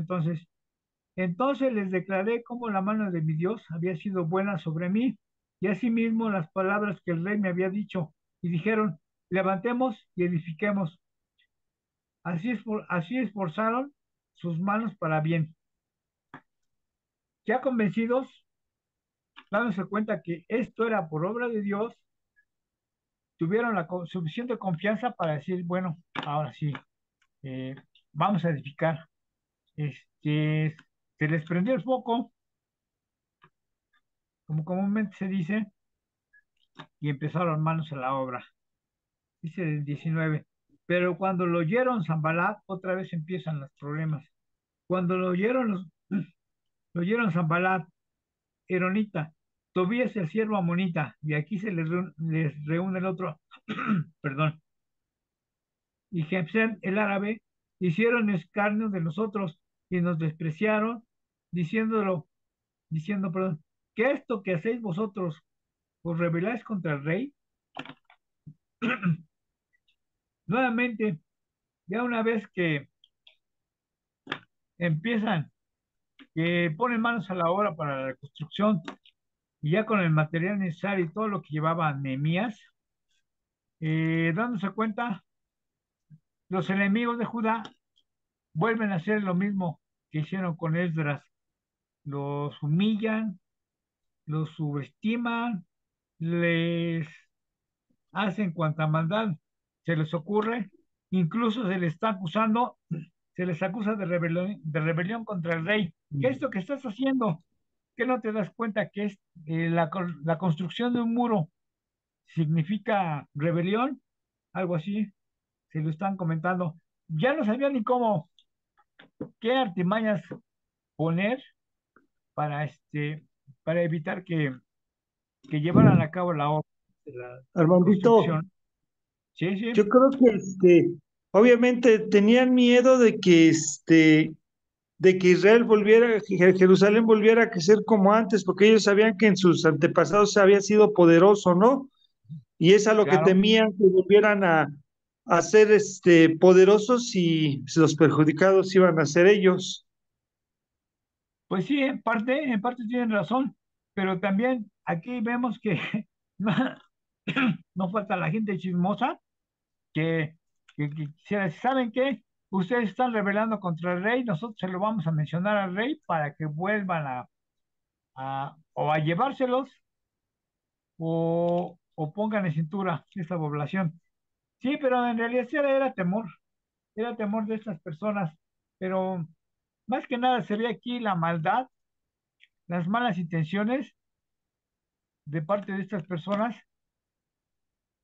entonces les declaré cómo la mano de mi Dios había sido buena sobre mí y asimismo las palabras que el rey me había dicho y dijeron, levantemos y edifiquemos. así esforzaron sus manos para bien. Ya convencidos, dándose cuenta que esto era por obra de Dios, tuvieron la suficiente confianza para decir, bueno, ahora sí, eh, vamos a edificar. Se les prendió el foco, como comúnmente se dice, y empezaron manos a la obra. Dice el 19. Pero cuando lo oyeron Zambalat, otra vez empiezan los problemas. Cuando lo oyeron Zambalat, Eronita, Tobías el siervo amonita, y aquí les reúne el otro, perdón, y Gemsem el árabe, hicieron escarnio de nosotros y nos despreciaron, perdón, que esto que hacéis vosotros, os rebeláis contra el rey. Nuevamente, ya una vez que empiezan, que ponen manos a la obra para la reconstrucción, y ya con el material necesario y todo lo que llevaba Nehemías, dándose cuenta, los enemigos de Judá vuelven a hacer lo mismo que hicieron con Esdras. Los humillan, los subestiman, les hacen cuanta maldad se les ocurre, incluso se les está acusando, se les acusa de rebelión contra el rey. ¿Qué es esto que estás haciendo? ¿Qué no te das cuenta que es la construcción de un muro significa rebelión? Algo así, se lo están comentando. Ya no sabían ni cómo, qué artimañas poner para para evitar que llevaran a cabo la obra de la Armandito, construcción. Sí, sí, yo creo que obviamente tenían miedo de que Israel volviera, que Jerusalén volviera a crecer como antes, porque ellos sabían que en sus antepasados había sido poderoso, ¿no? Y es a lo que claro. temían que volvieran a ser poderosos y los perjudicados iban a ser ellos. Pues sí, en parte tienen razón, pero también aquí vemos que no, no falta la gente chismosa que quisiera, ¿saben qué? Ustedes están rebelando contra el rey, nosotros se lo vamos a mencionar al rey para que vuelvan o a llevárselos o pongan en cintura esta población. Sí, pero en realidad sí era temor de estas personas, pero más que nada se ve aquí la maldad, las malas intenciones de parte de estas personas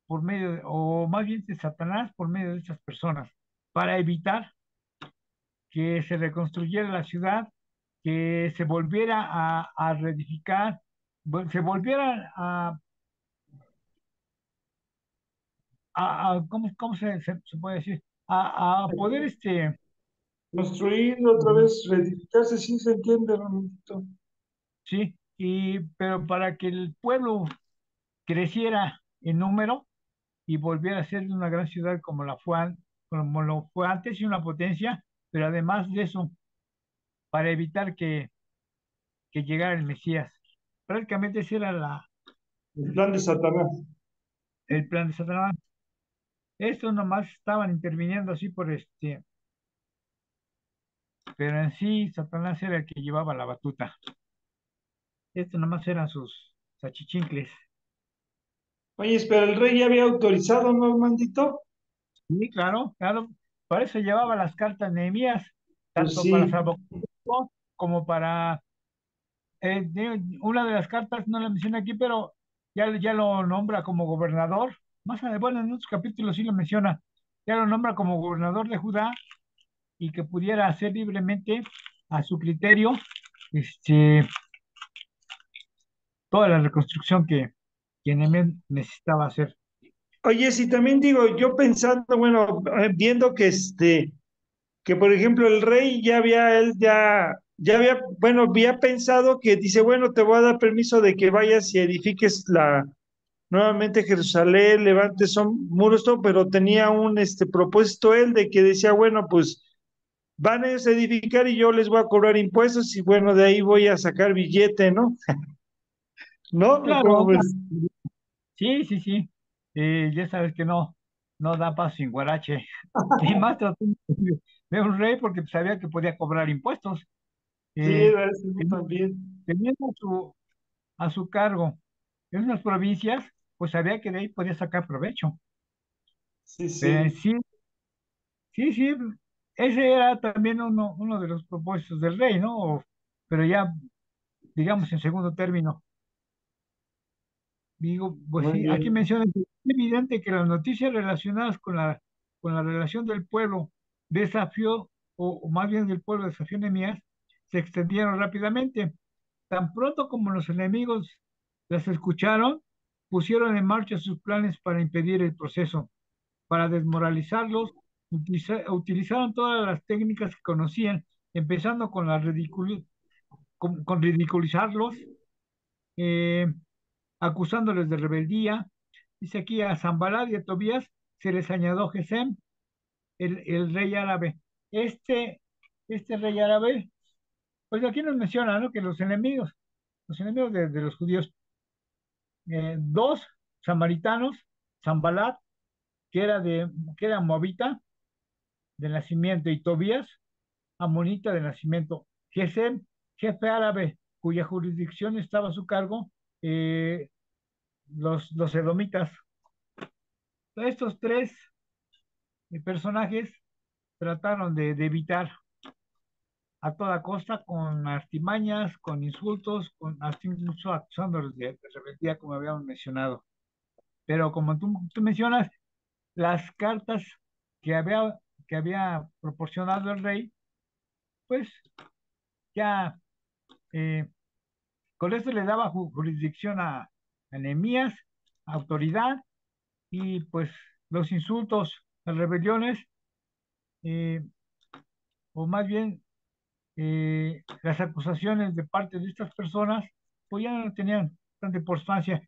por medio, o más bien de Satanás por medio de estas personas, para evitar que se reconstruyera la ciudad, que se volviera a reedificar, se volviera ¿cómo se puede decir? A poder, Construir otra vez, reedificarse, sí se entiende, Armandito. sí, pero para que el pueblo creciera en número y volviera a ser una gran ciudad como lo fue antes y una potencia, pero además de eso, para evitar que llegara el Mesías. Prácticamente ese era El plan de Satanás. el plan de Satanás. Estos nomás estaban interviniendo así pero en sí Satanás era el que llevaba la batuta. Estos nomás eran sus achichincles. Oye, pero el rey ya había autorizado, ¿no, Armandito? Sí, claro, claro. Para eso llevaba las cartas Nehemías, Pues tanto para sí. salvoconducto como para una de las cartas, no la menciona aquí, pero ya lo nombra como gobernador. Bueno, en otros capítulos sí lo menciona. Ya lo nombra como gobernador de Judá y que pudiera hacer libremente a su criterio este, toda la reconstrucción que Nehemías necesitaba hacer. Oye, sí, también digo, yo pensando, bueno, viendo que que por ejemplo el rey ya había, bueno, había pensado que dice, bueno, te voy a dar permiso de que vayas y edifiques nuevamente Jerusalén, levantes son muros, todo, pero tenía un propósito él de que decía, bueno, pues van ellos a edificar y yo les voy a cobrar impuestos y bueno, de ahí voy a sacar billete, ¿no? ¿No? ¿Cómo Claro, ves? sí, sí, sí. Ya sabes que no. no da paso sin guarache. Y más tratando de un rey porque sabía que podía cobrar impuestos. Sí, Eh, era eso también. teniendo a su cargo en unas provincias, pues sabía que de ahí podía sacar provecho. Sí, Pero en sí. sí, sí, sí, ese era también uno de los propósitos del rey, ¿no? Pero ya, digamos, en segundo término. Digo, pues Muy sí, aquí bien. menciona, es evidente que las noticias relacionadas con la relación del pueblo desafió, o más bien del pueblo desafió a Nehemías, se extendieron rápidamente. Tan pronto como los enemigos las escucharon, pusieron en marcha sus planes para impedir el proceso, para desmoralizarlos, utilizaron todas las técnicas que conocían, empezando con con ridiculizarlos, eh, acusándoles de rebeldía. Dice aquí a Zambalat y a Tobías se les añadió Gesem, el rey árabe. Este, este rey árabe, pues aquí nos menciona, ¿no? Que los enemigos de los judíos, dos samaritanos, Zambalat, que era moabita de nacimiento, y Tobías, amonita de nacimiento. Gesem, jefe árabe, cuya jurisdicción estaba a su cargo, eh, los edomitas. Estos tres personajes trataron de evitar a toda costa con artimañas, con insultos, hasta incluso acusándolos de rebeldía, como habíamos mencionado. Pero como tú mencionas, las cartas que había, que había proporcionado el rey, pues ya eh, con esto le daba jurisdicción a Nehemías, autoridad, y pues los insultos, las rebeliones, eh, o más bien las acusaciones de parte de estas personas, pues ya no tenían tanta importancia.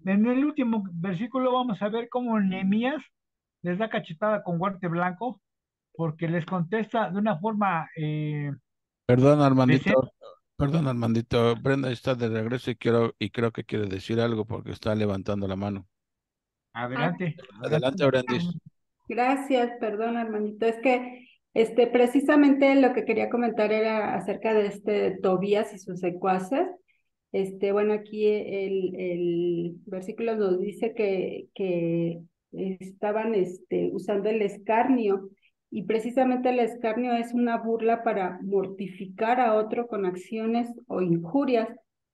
En el último versículo vamos a ver cómo Nehemías les da cachetada con guante blanco, porque les contesta de una forma Perdón, Armandito. decente. Perdón, Armandito. Brenda está de regreso y creo que quiere decir algo porque está levantando la mano. Ah, Adelante, Adelante, adelante. Brendis. gracias, perdón, hermanito. Es que precisamente lo que quería comentar era acerca de Tobías y sus secuaces. Bueno, aquí el versículo nos dice que estaban usando el escarnio, y precisamente el escarnio es una burla para mortificar a otro con acciones o injurias.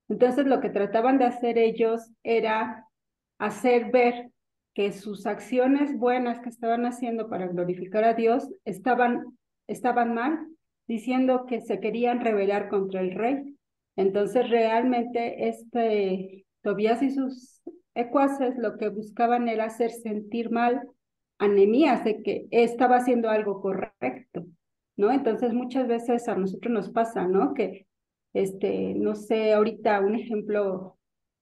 Entonces, lo que trataban de hacer ellos era hacer ver que sus acciones buenas que estaban haciendo para glorificar a Dios estaban mal, diciendo que se querían rebelar contra el rey. Entonces realmente Tobías y sus ecuaces lo que buscaban era hacer sentir mal a Nehemías de que estaba haciendo algo correcto, ¿no? Entonces muchas veces a nosotros nos pasa, ¿no? Que, no sé, ahorita un ejemplo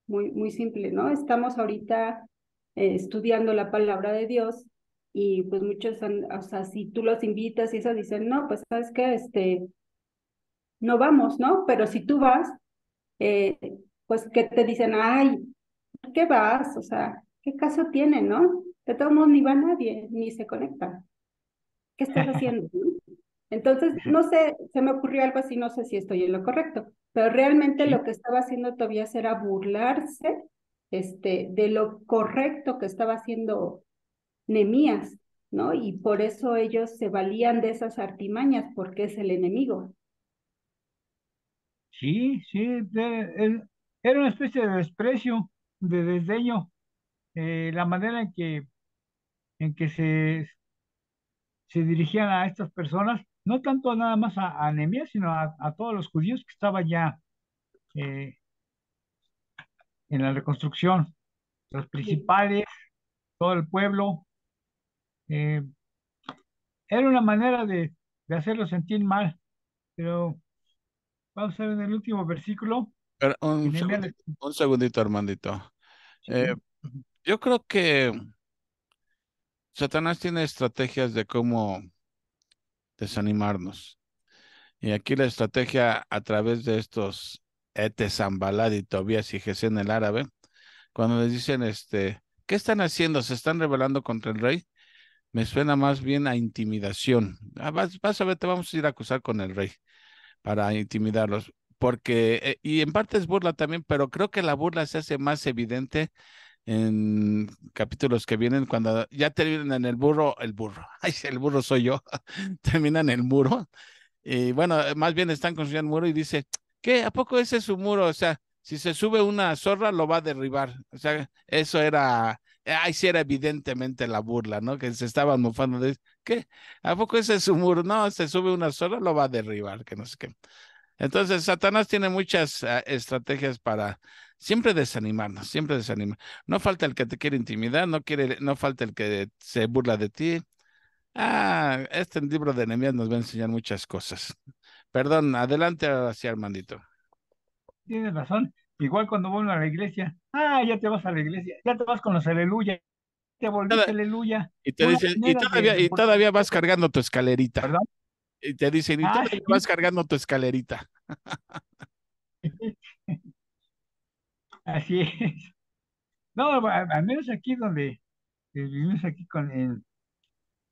muy simple, ¿no? Estamos ahorita estudiando la palabra de Dios, y pues muchos, o sea, si tú los invitas y eso dicen, no, pues sabes qué, no vamos, ¿no? Pero si tú vas, eh, pues que te dicen, ay, ¿por qué vas? O sea, ¿qué caso tiene, no? De todos modos ni va nadie, ni se conecta. ¿Qué estás haciendo? ¿No? Entonces, no sé, se me ocurrió algo así, no sé si estoy en lo correcto, pero realmente Sí, lo que estaba haciendo Tobías era burlarse, de lo correcto que estaba haciendo Nehemías, ¿no? Y por eso ellos se valían de esas artimañas, porque es el enemigo. sí, sí, era una especie de desprecio, de desdeño, la manera en que se dirigían a estas personas, no tanto nada más a Nehemías, sino a todos los judíos que estaban ya eh, en la reconstrucción, los Sí. principales, todo el pueblo. eh, Era una manera de hacerlo sentir mal, pero vamos a ver en el último versículo, Pero que Nehemías les... un segundito, Armandito. Eh, Sí, yo creo que Satanás tiene estrategias de cómo desanimarnos. Y aquí la estrategia a través de estos Zambalad y Tobías y Gesén el árabe, cuando les dicen, ¿qué están haciendo? ¿Se están rebelando contra el rey? me suena más bien a intimidación. Vas a ver, te vamos a ir a acusar con el rey para intimidarlos, porque, y en parte es burla también, pero creo que la burla se hace más evidente en capítulos que vienen cuando ya terminan en el burro, ay, el burro soy yo, terminan el muro, y bueno, más bien están construyendo el muro y dice, ¿qué? ¿A poco ese es su muro? O sea, si se sube una zorra, lo va a derribar. O sea, eso era, ahí sí era evidentemente la burla, ¿no? Que se estaban mofando de, ¿qué? ¿A poco ese es su muro? No, se sube una zorra, lo va a derribar, que no sé qué. Entonces, Satanás tiene muchas estrategias para siempre desanimarnos, siempre desanimar. No falta el que te quiere intimidar, no falta el que se burla de ti. Este libro de Nehemías nos va a enseñar muchas cosas. Perdón, adelante hacia Armandito. Tienes razón. Igual cuando vuelvo a la iglesia, ya te vas a la iglesia, ya te vas con los aleluya, te volviste aleluya. Y te Una dicen, manera y todavía vas cargando tu escalerita. ¿Perdón? Y te dicen, y todavía Sí. vas cargando tu escalerita. Así es. No, al menos aquí donde vivimos aquí en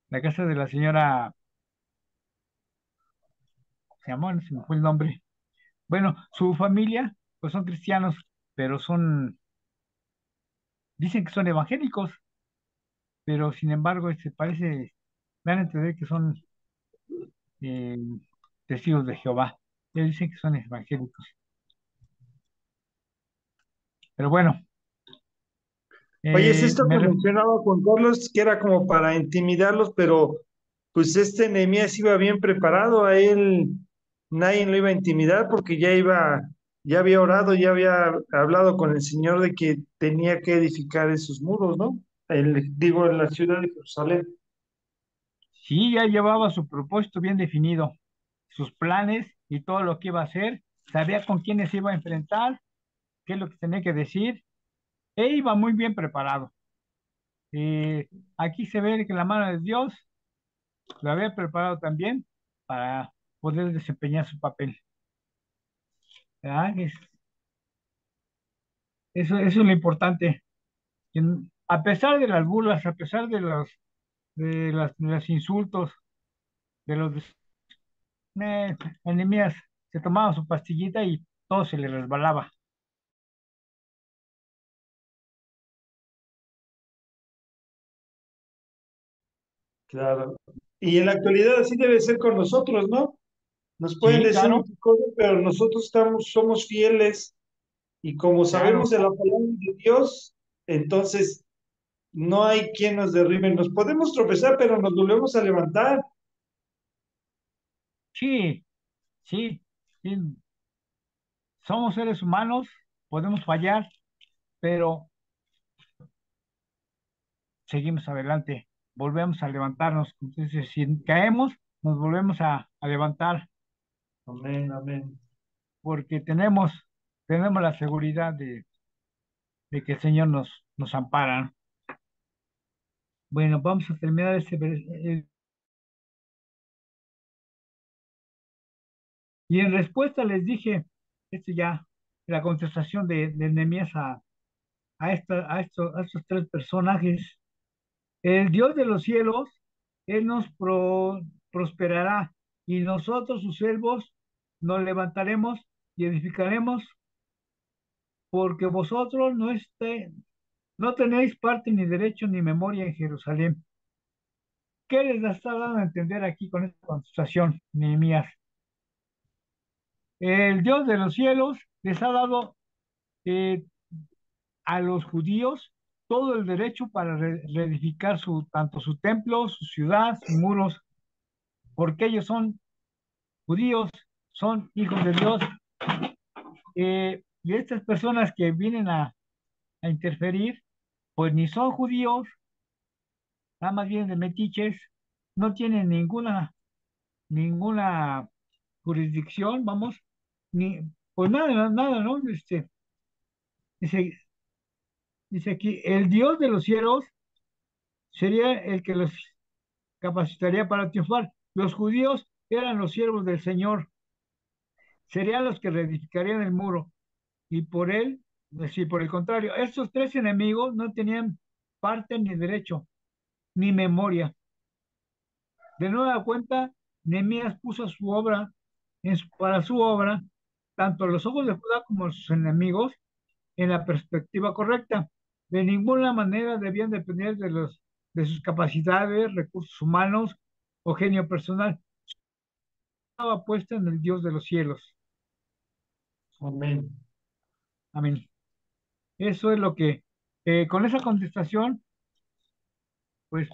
la casa de la señora, se llamó, no se me fue el nombre. Bueno, su familia, pues son cristianos, pero dicen que son evangélicos, pero sin embargo, dan a entender que son eh, testigos de Jehová. Ellos dicen que son evangélicos. Pero bueno, Oye, es esto me que ref- mencionaba Juan Carlos, que era como para intimidarlos, pero pues este Nehemías iba bien preparado, a él nadie lo iba a intimidar porque ya había orado, ya había hablado con el Señor de que tenía que edificar esos muros, ¿no? Digo, en la ciudad de Jerusalén. sí, ya llevaba su propósito bien definido, sus planes y todo lo que iba a hacer, sabía con quiénes se iba a enfrentar, qué es lo que tenía que decir, e iba muy bien preparado. Aquí se ve que la mano de Dios lo había preparado también para poder desempeñar su papel. ¿Verdad? Eso es lo importante. A pesar de las burlas, a pesar de los insultos, de los enemigos, se tomaba su pastillita y todo se le resbalaba. Claro. Y en la actualidad así debe ser con nosotros, ¿no? Nos pueden Sí, decir claro, muchas cosas, pero nosotros somos fieles y como claro. sabemos de la palabra de Dios, entonces no hay quien nos derribe. Nos podemos tropezar, pero nos volvemos a levantar. Sí, sí, sí. Somos seres humanos, podemos fallar, pero seguimos adelante, volvemos a levantarnos. Entonces, si caemos, nos volvemos a levantar Amén, amén. porque tenemos la seguridad de que el Señor nos ampara. Bueno, vamos a terminar y en respuesta les dije, esto ya, la contestación de Nehemías a estos tres personajes. El Dios de los cielos, Él nos prosperará y nosotros, sus siervos, nos levantaremos y edificaremos porque vosotros no tenéis parte ni derecho ni memoria en Jerusalén. ¿Qué les está dando a entender aquí con esta contestación, Nehemías? El Dios de los cielos les ha dado eh, a los judíos todo el derecho para reedificar tanto su templo, su ciudad, sus muros, porque ellos son judíos, son hijos de Dios. Y estas personas que vienen a interferir, pues ni son judíos, nada más bien de metiches, no tienen ninguna jurisdicción, vamos, ni, pues nada, nada, ¿no? Dice, dice aquí, el Dios de los cielos sería el que los capacitaría para triunfar. Los judíos eran los siervos del Señor, serían los que reedificarían el muro, y por él, sí, por el contrario, estos tres enemigos no tenían parte ni derecho, ni memoria. De nueva cuenta, Nehemías puso su obra, para su obra, tanto los ojos de Judá como sus enemigos, en la perspectiva correcta. De ninguna manera debían depender de sus capacidades, recursos humanos o genio personal. Estaba puesta en el Dios de los cielos. Amén. Amén. Eso es lo que, con esa contestación, pues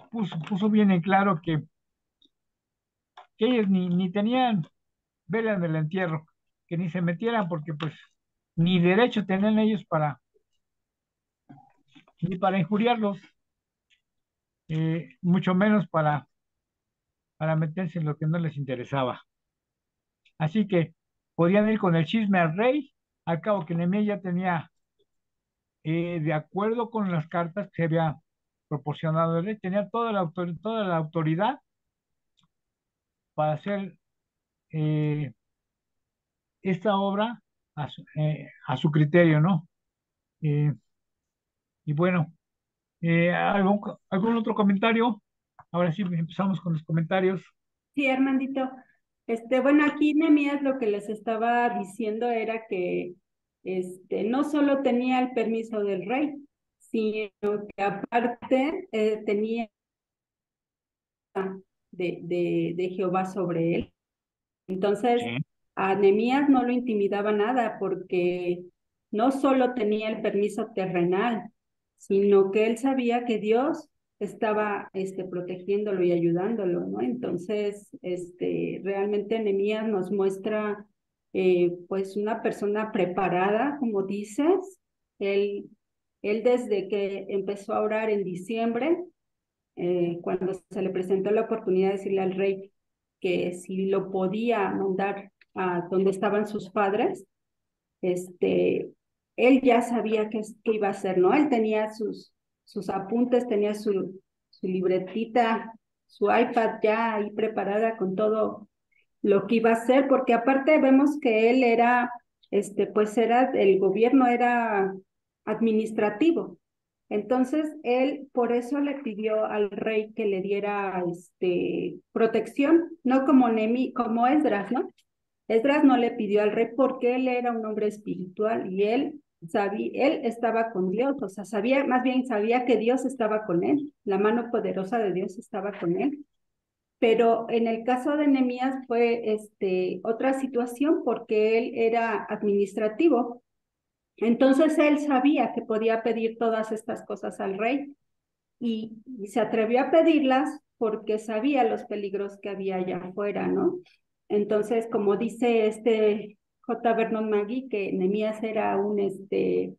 puso bien en claro que ellos ni tenían vela en el entierro, que ni se metieran porque pues ni derecho tenían ellos ni para injuriarlos, mucho menos para meterse en lo que no les interesaba. Así que podían ir con el chisme al rey, al cabo que Nehemías ya tenía, de acuerdo con las cartas que se había proporcionado el rey, tenía toda la autoridad para hacer eh, esta obra a su criterio, ¿no? Eh, y bueno, ¿algún otro comentario? Ahora sí empezamos con los comentarios. Sí, Armandito. Bueno, aquí Nehemías lo que les estaba diciendo era que no solo tenía el permiso del rey, sino que aparte tenía de Jehová sobre él. Entonces, Sí. a Nehemías no lo intimidaba nada porque no solo tenía el permiso terrenal, sino que él sabía que Dios estaba protegiéndolo y ayudándolo, ¿no? Entonces, realmente Nehemías nos muestra pues una persona preparada, como dices. Él, él desde que empezó a orar en diciembre, cuando se le presentó la oportunidad de decirle al rey que si lo podía mandar a donde estaban sus padres, él ya sabía qué iba a hacer, ¿no? Él tenía sus apuntes, tenía su libretita, su iPad ya ahí preparada con todo lo que iba a hacer, porque aparte vemos que él era, pues el gobierno era administrativo. Entonces, él por eso le pidió al rey que le diera protección, no como como Esdras, ¿no? Esdras no le pidió al rey porque él era un hombre espiritual y él estaba con Dios, o sea, más bien sabía que Dios estaba con él, la mano poderosa de Dios estaba con él. Pero en el caso de Nehemías fue otra situación porque él era administrativo. Entonces él sabía que podía pedir todas estas cosas al rey y se atrevió a pedirlas porque sabía los peligros que había allá afuera, ¿no? Entonces, como dice J. Vernon Magui, que Nehemías era eh,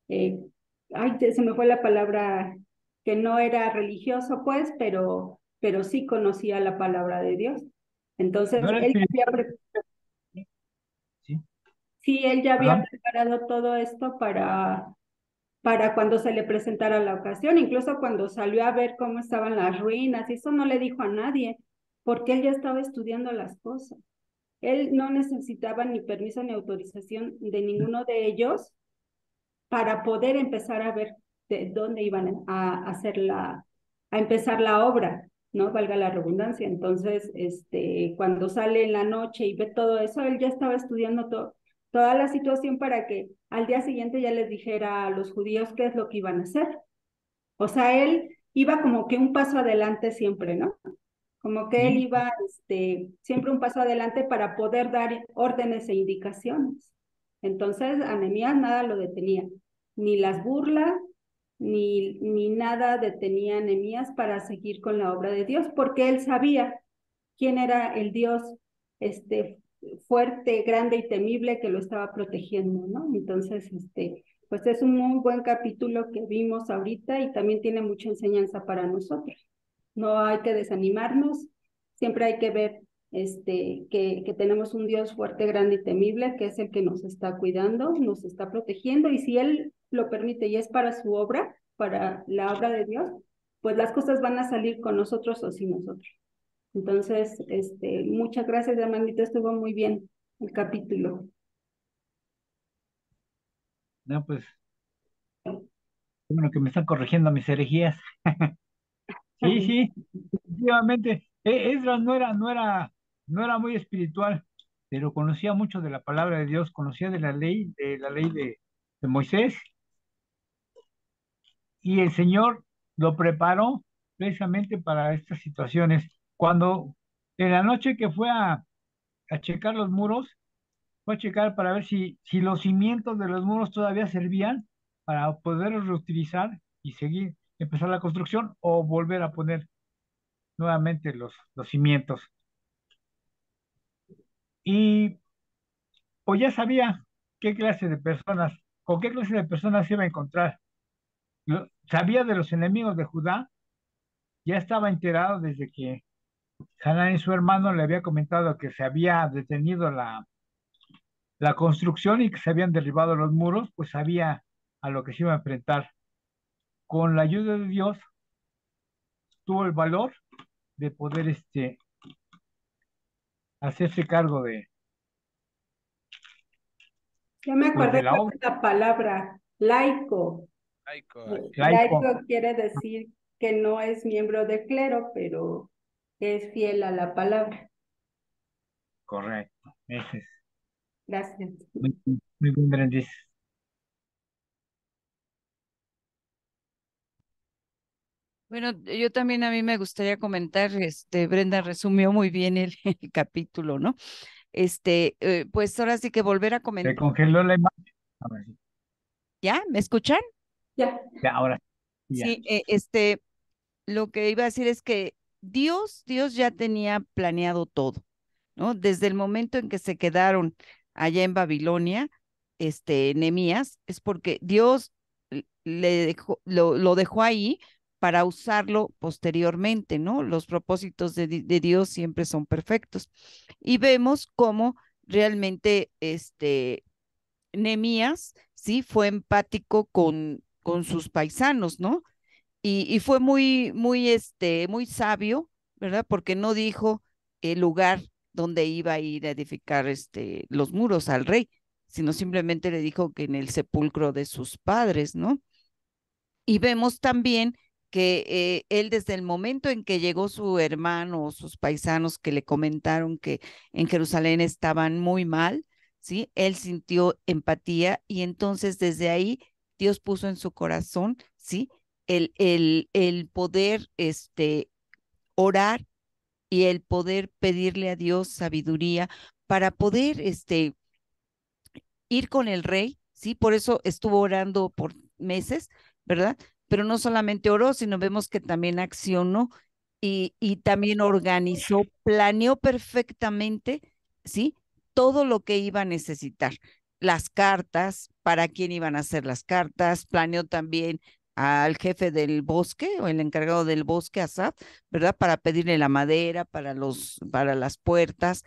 se me fue la palabra, que no era religioso, pues, pero sí conocía la palabra de Dios. Entonces, No era él espiritual, había sí, sí, él ya había perdón. preparado todo esto para cuando se le presentara la ocasión, incluso cuando salió a ver cómo estaban las ruinas, y eso no le dijo a nadie, porque él ya estaba estudiando las cosas. Él no necesitaba ni permiso ni autorización de ninguno de ellos para poder empezar a ver de dónde iban a empezar la obra, ¿no? Valga la redundancia. Entonces, cuando sale en la noche y ve todo eso, él ya estaba estudiando toda la situación para que al día siguiente ya les dijera a los judíos qué es lo que iban a hacer. O sea, él iba como que un paso adelante siempre, ¿no? Como que él Sí, iba siempre un paso adelante para poder dar órdenes e indicaciones. Entonces, a Nehemías nada lo detenía, ni las burlas, ni nada detenía a Nehemías para seguir con la obra de Dios, porque él sabía quién era el Dios este, fuerte, grande y temible que lo estaba protegiendo, ¿no? Entonces, pues es un muy buen capítulo que vimos ahorita y también tiene mucha enseñanza para nosotros. No hay que desanimarnos, siempre hay que ver que tenemos un Dios fuerte, grande y temible, que es el que nos está cuidando, nos está protegiendo, y si Él lo permite y es para su obra, para la obra de Dios, pues las cosas van a salir con nosotros o sin nosotros. Entonces, muchas gracias, hermanito, estuvo muy bien el capítulo. no, pues, bueno, que me están corrigiendo mis herejías. Sí, sí, efectivamente. Esdras no era muy espiritual, pero conocía mucho de la palabra de Dios, conocía de la ley de Moisés, y el Señor lo preparó precisamente para estas situaciones. Cuando en la noche que fue a checar los muros, fue a checar para ver si los cimientos de los muros todavía servían para poderlos reutilizar y seguir, empezar la construcción o volver a poner nuevamente los cimientos. Y pues ya sabía qué clase de personas, con qué clase de personas se iba a encontrar. Sabía de los enemigos de Judá, ya estaba enterado desde que Hanán y su hermano le había comentado que se había detenido la construcción y que se habían derribado los muros, pues sabía a lo que se iba a enfrentar. Con la ayuda de Dios, tuvo el valor de poder hacerse cargo Ya me pues, de acordé la cuál obra. es la palabra, laico. Laico, Laico quiere decir que no es miembro del clero, pero es fiel a la palabra. correcto. Ese es Gracias. muy bien, Brendis. Bueno, yo también a mí me gustaría comentar, Brenda resumió muy bien el, el capítulo, ¿no? Pues ahora sí que volver a Se comentar. congeló la imagen. A ver, sí. ¿Ya? ¿Me escuchan? Ya. Ya, ahora sí, ya. Sí, lo que iba a decir es que Dios ya tenía planeado todo, ¿no? Desde el momento en que se quedaron allá en Babilonia, Nehemías, es porque Dios le dejó, lo dejó ahí para usarlo posteriormente, ¿no? Los propósitos de Dios siempre son perfectos. Y vemos cómo realmente Nehemías, sí, fue empático con sus paisanos, ¿no? Y fue muy sabio, ¿verdad? Porque no dijo el lugar donde iba a ir a edificar los muros al rey, sino simplemente le dijo que en el sepulcro de sus padres, ¿no? Y vemos también que él desde el momento en que llegó su hermano o sus paisanos que le comentaron que en Jerusalén estaban muy mal, ¿sí? Él sintió empatía y entonces desde ahí Dios puso en su corazón, ¿sí? El poder orar y el poder pedirle a Dios sabiduría para poder ir con el rey, ¿sí? Por eso estuvo orando por meses, ¿verdad? Pero no solamente oró, sino vemos que también accionó y también organizó, planeó perfectamente, ¿sí? Todo lo que iba a necesitar. Las cartas, para quién iban a ser las cartas, planeó también al jefe del bosque o el encargado del bosque, Asaf, ¿verdad? Para pedirle la madera para las puertas,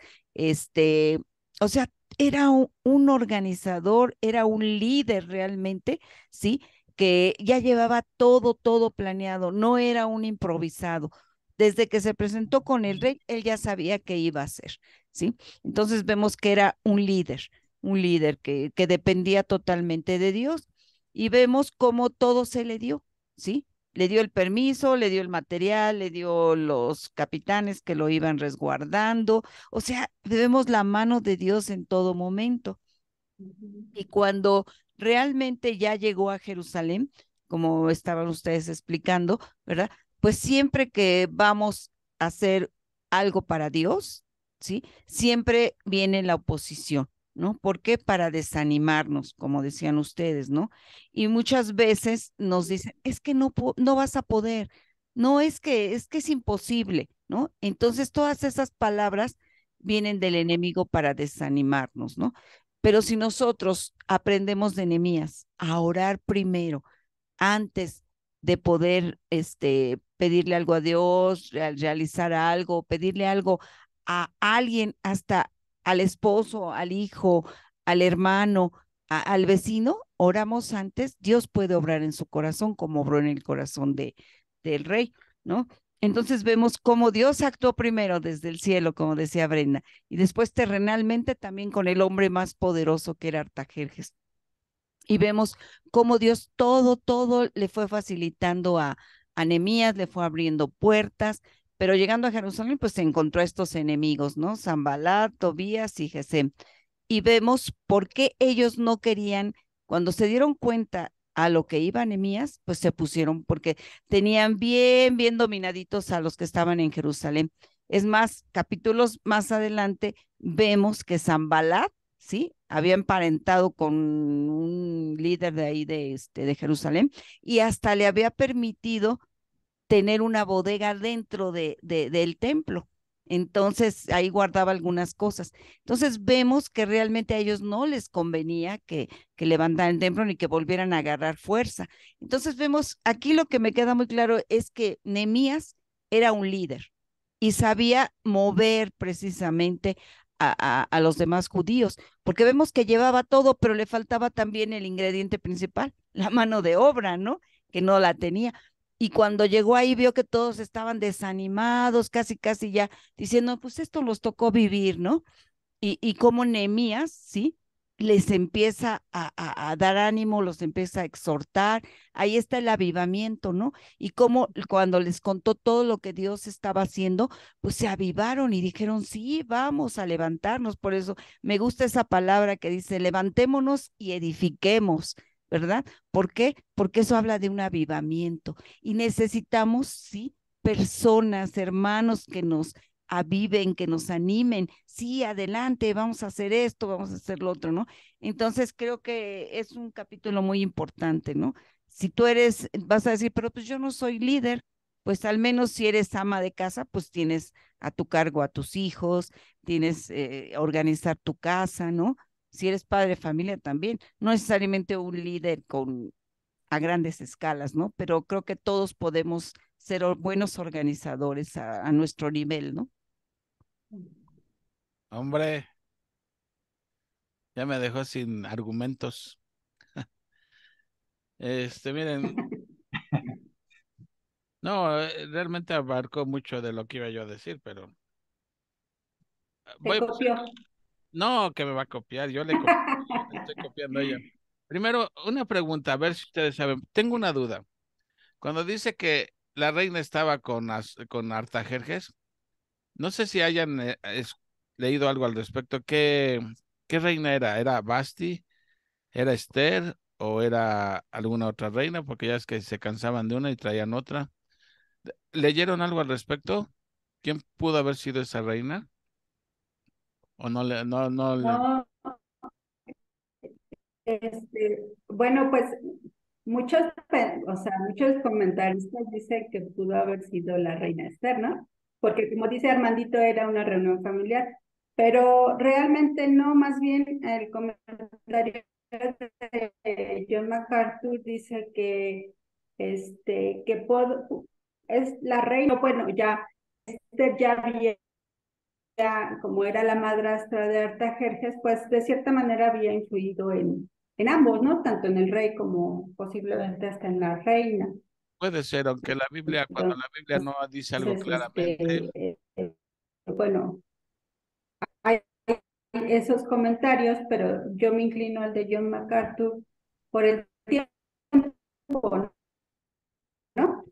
o sea, era un organizador, era un líder realmente, ¿sí? Que ya llevaba todo planeado, no era un improvisado. Desde que se presentó con el rey, él ya sabía qué iba a hacer, ¿sí? Entonces vemos que era un líder que dependía totalmente de Dios y vemos cómo todo se le dio, ¿sí? Le dio el permiso, le dio el material, le dio los capitanes que lo iban resguardando, o sea, vemos la mano de Dios en todo momento. Y cuando realmente ya llegó a Jerusalén, como estaban ustedes explicando, ¿verdad? Pues siempre que vamos a hacer algo para Dios, ¿sí? Siempre viene la oposición, ¿no? ¿Por qué? Para desanimarnos, como decían ustedes, ¿no? Y muchas veces nos dicen, es que no vas a poder, no es que es imposible, ¿no? Entonces todas esas palabras vienen del enemigo para desanimarnos, ¿no? Pero si nosotros aprendemos de Nehemías a orar primero, antes de poder pedirle algo a Dios, realizar algo, pedirle algo a alguien, hasta al esposo, al hijo, al hermano, al vecino, oramos antes, Dios puede obrar en su corazón como obró en el corazón del rey, ¿no? Entonces vemos cómo Dios actuó primero desde el cielo, como decía Brenda, y después terrenalmente también con el hombre más poderoso que era Artajerjes. Y vemos cómo Dios todo le fue facilitando a Nehemías, le fue abriendo puertas, pero llegando a Jerusalén, pues se encontró a estos enemigos, ¿no? Sanballat, Tobías y Gesem. Y vemos por qué ellos no querían, cuando se dieron cuenta a lo que iba Nehemías, pues se pusieron, porque tenían bien dominaditos a los que estaban en Jerusalén. Es más, capítulos más adelante vemos que Sanballat, ¿sí? Había emparentado con un líder de ahí de Jerusalén y hasta le había permitido tener una bodega dentro del templo. Entonces ahí guardaba algunas cosas. Entonces vemos que realmente a ellos no les convenía que levantaran el templo ni que volvieran a agarrar fuerza. Entonces vemos aquí lo que me queda muy claro es que Nehemías era un líder y sabía mover precisamente a los demás judíos, porque vemos que llevaba todo, pero le faltaba también el ingrediente principal, la mano de obra, ¿no? Que no la tenía. Y cuando llegó ahí vio que todos estaban desanimados, casi ya diciendo, pues esto los tocó vivir, ¿no? Y como Nehemías, ¿sí? Les empieza a dar ánimo, los empieza a exhortar, ahí está el avivamiento, ¿no? Y como cuando les contó todo lo que Dios estaba haciendo, pues se avivaron y dijeron, sí, vamos a levantarnos. Por eso me gusta esa palabra que dice, levantémonos y edifiquemos, ¿verdad? ¿Por qué? Porque eso habla de un avivamiento y necesitamos, sí, personas, hermanos que nos aviven, que nos animen, sí, adelante, vamos a hacer esto, vamos a hacer lo otro, ¿no? Entonces creo que es un capítulo muy importante, ¿no? Si tú eres, vas a decir, pero pues yo no soy líder, pues al menos si eres ama de casa, pues tienes a tu cargo a tus hijos, tienes organizar tu casa, ¿no? Si eres padre de familia también, no necesariamente un líder con a grandes escalas, ¿no? Pero creo que todos podemos ser buenos organizadores a nuestro nivel, ¿no? Hombre, ya me dejó sin argumentos. Miren, no, realmente abarcó mucho de lo que iba yo a decir, pero Te voy a empezar. copió. No, que me va a copiar, yo le copio, yo le estoy copiando a ella. Primero, una pregunta, a ver si ustedes saben. Tengo una duda. Cuando dice que la reina estaba con Artajerjes, no sé si hayan leído algo al respecto. ¿Qué reina era? ¿Era Basti? ¿Era Esther? ¿O era alguna otra reina? Porque ya es que se cansaban de una y traían otra. ¿Leyeron algo al respecto? ¿Quién pudo haber sido esa reina? ¿O no le, no le... No, bueno, pues muchos, o sea, muchos comentaristas dicen que pudo haber sido la reina Esther, ¿no? Porque como dice Armandito, era una reunión familiar, pero realmente no, más bien el comentario de John MacArthur dice que, es la reina, bueno, ya, Esther ya había, como era la madrastra de Artajerjes, pues de cierta manera había influido en ambos, ¿no? Tanto en el rey como posiblemente hasta en la reina. Puede ser, aunque la Biblia, cuando la Biblia no dice algo Entonces, claramente, bueno, hay esos comentarios, pero yo me inclino al de John MacArthur por el tiempo, ¿no?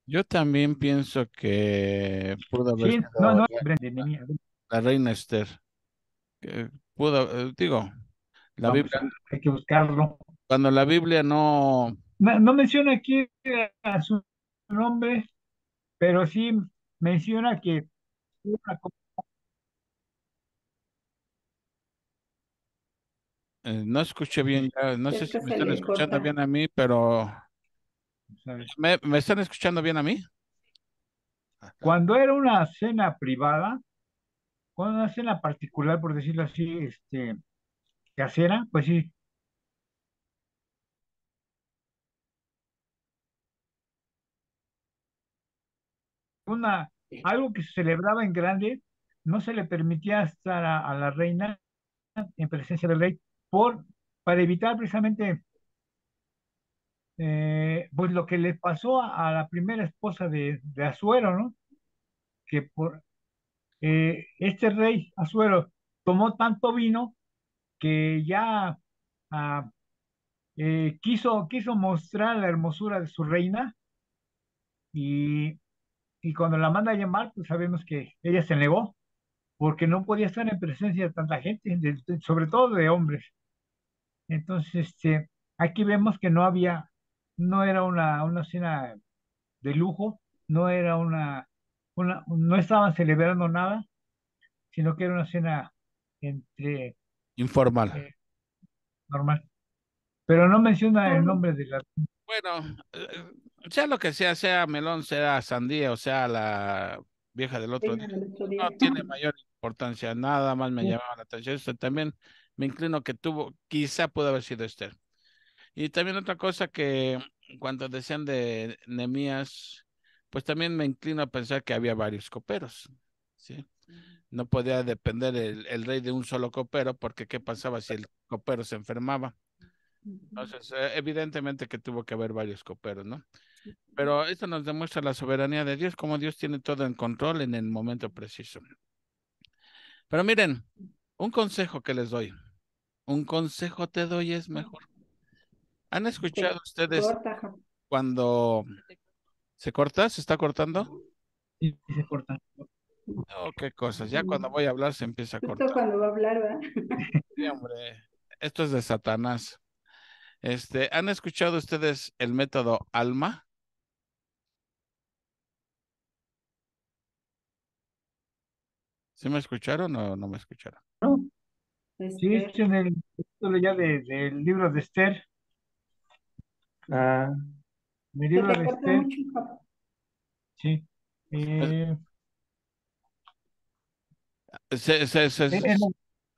yo también pienso que pudo haber Sí, no, sido no, Nehemías, la reina Esther. Pudo, digo, la vamos, Biblia, hay que buscarlo. cuando la Biblia no, No, no menciona aquí a su nombre, pero sí menciona que una no escuché bien, no sé Es si que me se están le escuchando corta. bien a mí, pero ¿sabes? ¿me están escuchando bien a mí? Ajá. Cuando era una cena privada, cuando una cena particular, por decirlo así, casera, pues sí, algo que se celebraba en grande, no se le permitía estar a la reina en presencia del rey por, para evitar precisamente pues lo que le pasó a la primera esposa de Asuero, ¿no? Que por este rey Asuero tomó tanto vino que ya ah, quiso mostrar la hermosura de su reina y Y cuando la manda a llamar, pues sabemos que ella se negó, porque no podía estar en presencia de tanta gente, sobre todo de hombres. Entonces, aquí vemos que no era una cena de lujo, no era no estaban celebrando nada, sino que era una cena entre Informal. normal. Pero no menciona el nombre de la... Bueno, sea lo que sea, sea melón, sea sandía o sea la vieja del otro día, Venga, del otro no día. tiene mayor importancia, nada más me llamaba la atención. Esto también me inclino que quizá pudo haber sido Esther. Y también otra cosa que cuando decían de Nehemías, pues también me inclino a pensar que había varios coperos, ¿sí? No podía depender el rey de un solo copero, porque ¿qué pasaba si el copero se enfermaba? Entonces, evidentemente que tuvo que haber varios coperos, ¿no? Pero esto nos demuestra la soberanía de Dios, cómo Dios tiene todo en control en el momento preciso. Pero miren, un consejo que les doy, un consejo te doy es mejor. ¿Han Se escuchado ustedes corta, cuando se corta? ¿Se está cortando? Y se corta. Oh, qué cosas. Ya cuando voy a hablar se empieza a justo cortar. cuando va a hablar, ¿verdad? Sí, hombre, esto es de Satanás. ¿Han escuchado ustedes el método ALMA? ¿Sí me escucharon o no me escucharon? Sí, es en el título ya del libro de Esther. Ah, El Se libro te de corta Esther, mucho, Jacob. sí. Eh, Eh, ¿Se, se, se, en- en-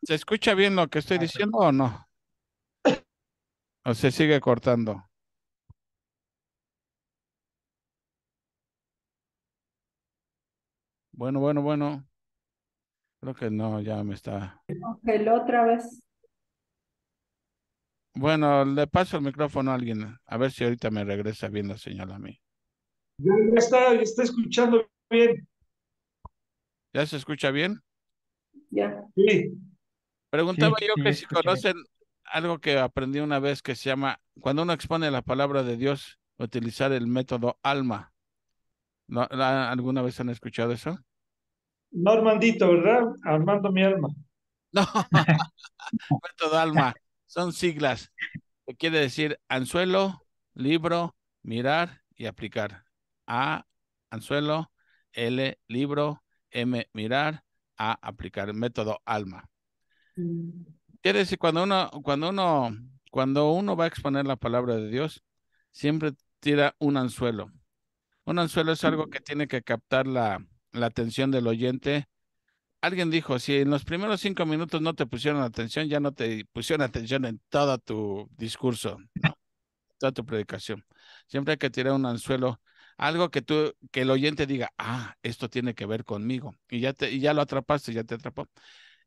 se escucha bien lo que estoy diciendo o no? ¿O se sigue cortando? Bueno, bueno, bueno. Creo que no, ya me está. Congeló otra vez. Bueno, le paso el micrófono a alguien, a ver si ahorita me regresa bien la señal a mí. ya está escuchando bien. ¿Ya se escucha bien? Ya. Sí. Preguntaba sí, yo sí, que si escuché bien. conocen algo que aprendí una vez que se llama, cuando uno expone la palabra de Dios, utilizar el método ALMA. ¿Alguna vez han escuchado eso? No Armandito, ¿verdad? Armando mi alma. No, método ALMA. Son siglas que quiere decir anzuelo, libro, mirar y aplicar. A, anzuelo; L, libro; M, mirar; A, aplicar. Método ALMA. Quiere decir, cuando uno va a exponer la palabra de Dios, siempre tira un anzuelo. Un anzuelo es algo que tiene que captar la atención del oyente. Alguien dijo, si en los primeros 5 minutos no te pusieron atención, ya no te pusieron atención en todo tu discurso, ¿no? Toda tu predicación. Siempre hay que tirar un anzuelo, algo que el oyente diga, ah, esto tiene que ver conmigo. Y ya lo atrapaste, ya te atrapó.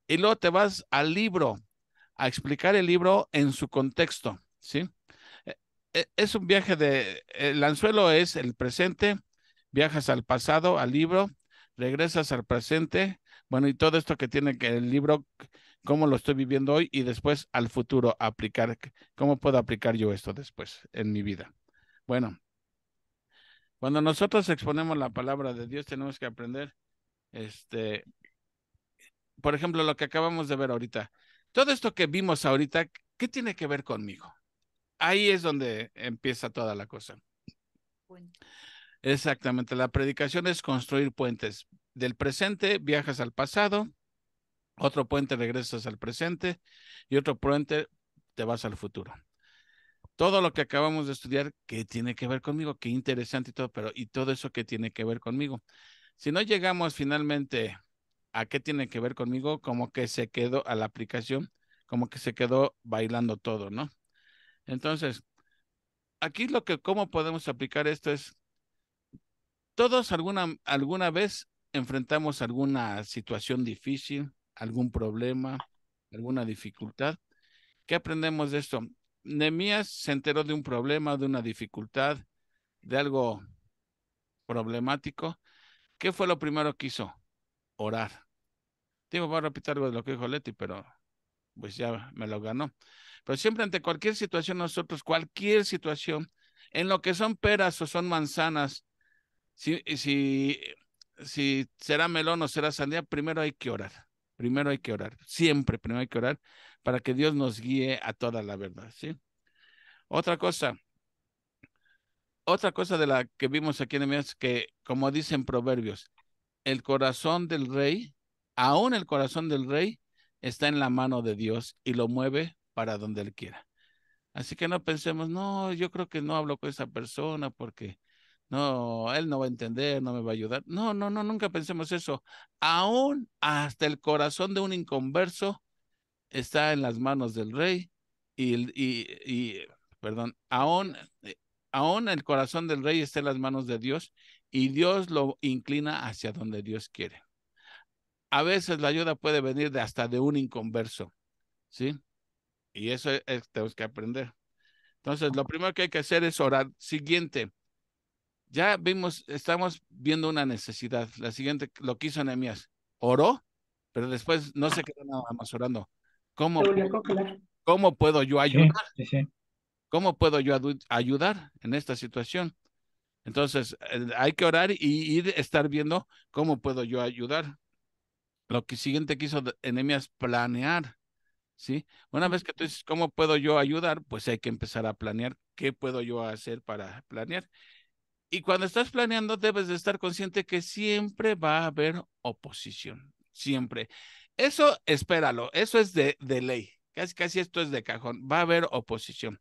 Y luego te vas al libro, a explicar el libro en su contexto, ¿sí? Eh, Es un viaje el anzuelo es el presente, viajas al pasado, al libro, regresas al presente, bueno, y todo esto que tiene que el libro, cómo lo estoy viviendo hoy, y después al futuro, aplicar, cómo puedo aplicar yo esto después en mi vida. Bueno, cuando nosotros exponemos la palabra de Dios, tenemos que aprender, este, por ejemplo, lo que acabamos de ver ahorita. Todo esto que vimos ahorita, ¿qué tiene que ver conmigo? Ahí es donde empieza toda la cosa. Exactamente, la predicación es construir puentes. Del presente viajas al pasado, otro puente regresas al presente y otro puente te vas al futuro. Todo lo que acabamos de estudiar, ¿qué tiene que ver conmigo? Qué interesante y todo, pero ¿y todo eso qué tiene que ver conmigo? Si no llegamos finalmente a qué tiene que ver conmigo, como que se quedó a la aplicación, como que se quedó bailando todo, ¿no? Entonces, aquí cómo podemos aplicar esto es, todos alguna vez enfrentamos alguna situación difícil, algún problema, alguna dificultad. ¿Qué aprendemos de esto? Nehemías se enteró de un problema, de una dificultad, de algo problemático. ¿Qué fue lo primero que hizo? Orar. Digo, voy a repetir algo de lo que dijo Leti, pero pues ya me lo ganó. Pero siempre ante cualquier situación, nosotros, cualquier situación, en lo que son peras o son manzanas, si será melón o será sandía, primero hay que orar. Primero hay que orar. Siempre primero hay que orar para que Dios nos guíe a toda la verdad, ¿sí? Otra cosa de la que vimos aquí en Nehemías, que como dicen Proverbios, el corazón del rey, aún el corazón del rey, está en la mano de Dios y lo mueve para donde él quiera. Así que no pensemos, no, yo creo que no hablo con esa persona porque no, él no va a entender, no me va a ayudar. No, no, no, nunca pensemos eso. Aún hasta el corazón de un inconverso está en las manos del rey perdón, aún el corazón del rey está en las manos de Dios y Dios lo inclina hacia donde Dios quiere. A veces la ayuda puede venir hasta de un inconverso, ¿sí? Y eso tenemos que aprender. Entonces, lo primero que hay que hacer es orar. Siguiente, ya vimos, estamos viendo una necesidad. La siguiente, lo que hizo Nehemías, oró, pero después no se quedó nada más orando. Se volvió a congelar. ¿Cómo puedo yo Sí, ayudar? sí, sí. ¿Cómo puedo yo ayudar en esta situación? Entonces, hay que orar y estar viendo cómo puedo yo ayudar. Lo que siguiente que hizo Nehemías, planear, ¿sí? Una vez que tú dices, ¿cómo puedo yo ayudar? Pues hay que empezar a planear qué puedo yo hacer para planear. Y cuando estás planeando, debes de estar consciente que siempre va a haber oposición, siempre. Eso, espéralo, eso es de ley. Casi, casi esto es de cajón. Va a haber oposición.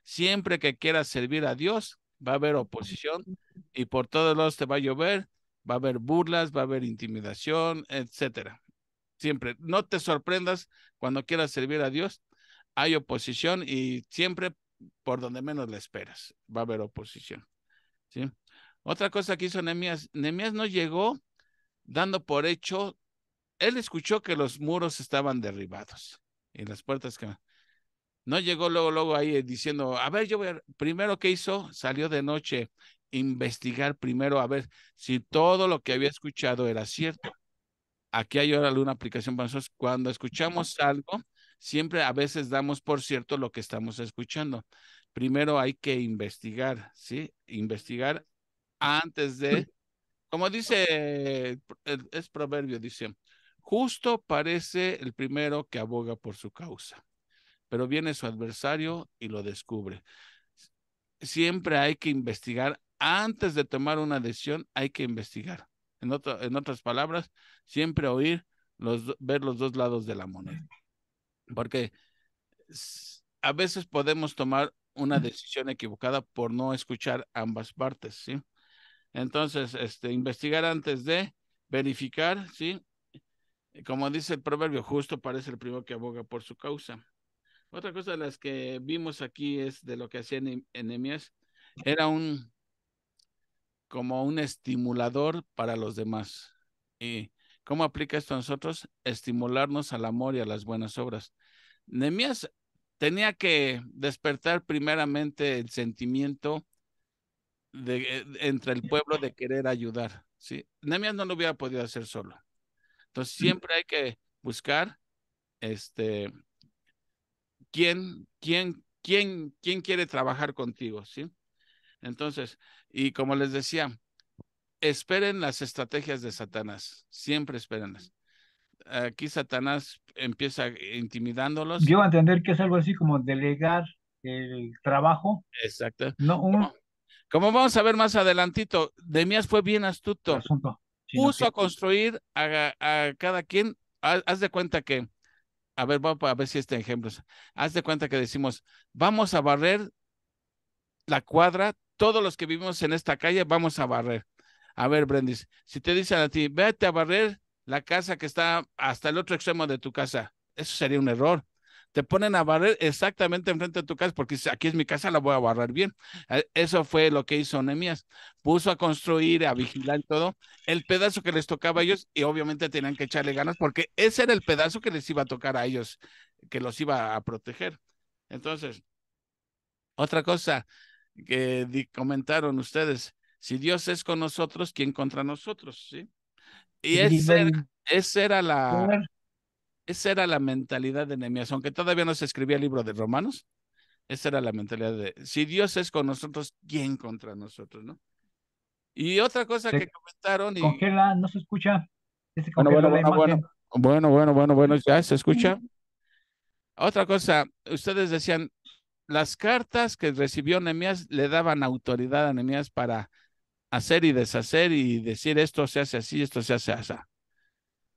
Siempre que quieras servir a Dios, va a haber oposición y por todos lados te va a llover, va a haber burlas, va a haber intimidación, etcétera. Siempre. No te sorprendas cuando quieras servir a Dios. Hay oposición y siempre por donde menos la esperas, va a haber oposición. ¿Sí? Otra cosa que hizo Nehemías, Nehemías no llegó dando por hecho, él escuchó que los muros estaban derribados y las puertas que... No llegó luego ahí diciendo, a ver, primero que hizo, salió de noche, investigar primero a ver si todo lo que había escuchado era cierto. Aquí hay ahora una aplicación para nosotros. Cuando escuchamos algo, siempre a veces damos por cierto lo que estamos escuchando. Primero hay que investigar, ¿sí? Investigar antes de, como dice, es proverbio, dice, justo parece el primero que aboga por su causa, pero viene su adversario y lo descubre. Siempre hay que investigar, antes de tomar una decisión, hay que investigar. En otras palabras, siempre ver los dos lados de la moneda, porque a veces podemos tomar una decisión equivocada por no escuchar ambas partes, ¿sí? Entonces, investigar antes de verificar, ¿sí? Como dice el proverbio, justo parece el primero que aboga por su causa. Otra cosa de las que vimos aquí es de lo que hacía Nehemías, era como un estimulador para los demás. ¿Y cómo aplica esto a nosotros? Estimularnos al amor y a las buenas obras. Nehemías tenía que despertar primeramente el sentimiento entre el pueblo de querer ayudar, ¿sí? Nehemías no lo hubiera podido hacer solo. Entonces siempre hay que buscar quién quiere trabajar contigo, ¿sí? Entonces, y como les decía, esperen las estrategias de Satanás, siempre espérenlas. Aquí Satanás empieza intimidándolos. Yo a entender que es algo así como delegar el trabajo, Exacto. no un Como vamos a ver más adelantito, Nehemías fue bien astuto. asunto, sino Puso que a construir a cada quien. Haz de cuenta que, a ver, vamos a ver si este ejemplo. Haz de cuenta que decimos, vamos a barrer la cuadra, todos los que vivimos en esta calle vamos a barrer. A ver, Brendis, si te dicen a ti, vete a barrer la casa que está hasta el otro extremo de tu casa, eso sería un error. Te ponen a barrer exactamente enfrente de tu casa, porque aquí es mi casa, la voy a barrer bien. Eso fue lo que hizo Nehemías. Puso a construir, a vigilar todo, el pedazo que les tocaba a ellos, y obviamente tenían que echarle ganas, porque ese era el pedazo que les iba a tocar a ellos, que los iba a proteger. Entonces, otra cosa que comentaron ustedes, si Dios es con nosotros, ¿quién contra nosotros? ¿Sí? Y esa era la mentalidad de Nehemías, aunque todavía no se escribía el libro de Romanos, esa era la mentalidad de, si Dios es con nosotros, ¿quién contra nosotros? ¿No? Y otra cosa Se que comentaron y congela, no se escucha. Se bueno, congeló la imagen. ya se escucha. Otra cosa, ustedes decían, las cartas que recibió Nehemías le daban autoridad a Nehemías para hacer y deshacer y decir esto se hace así, esto se hace así.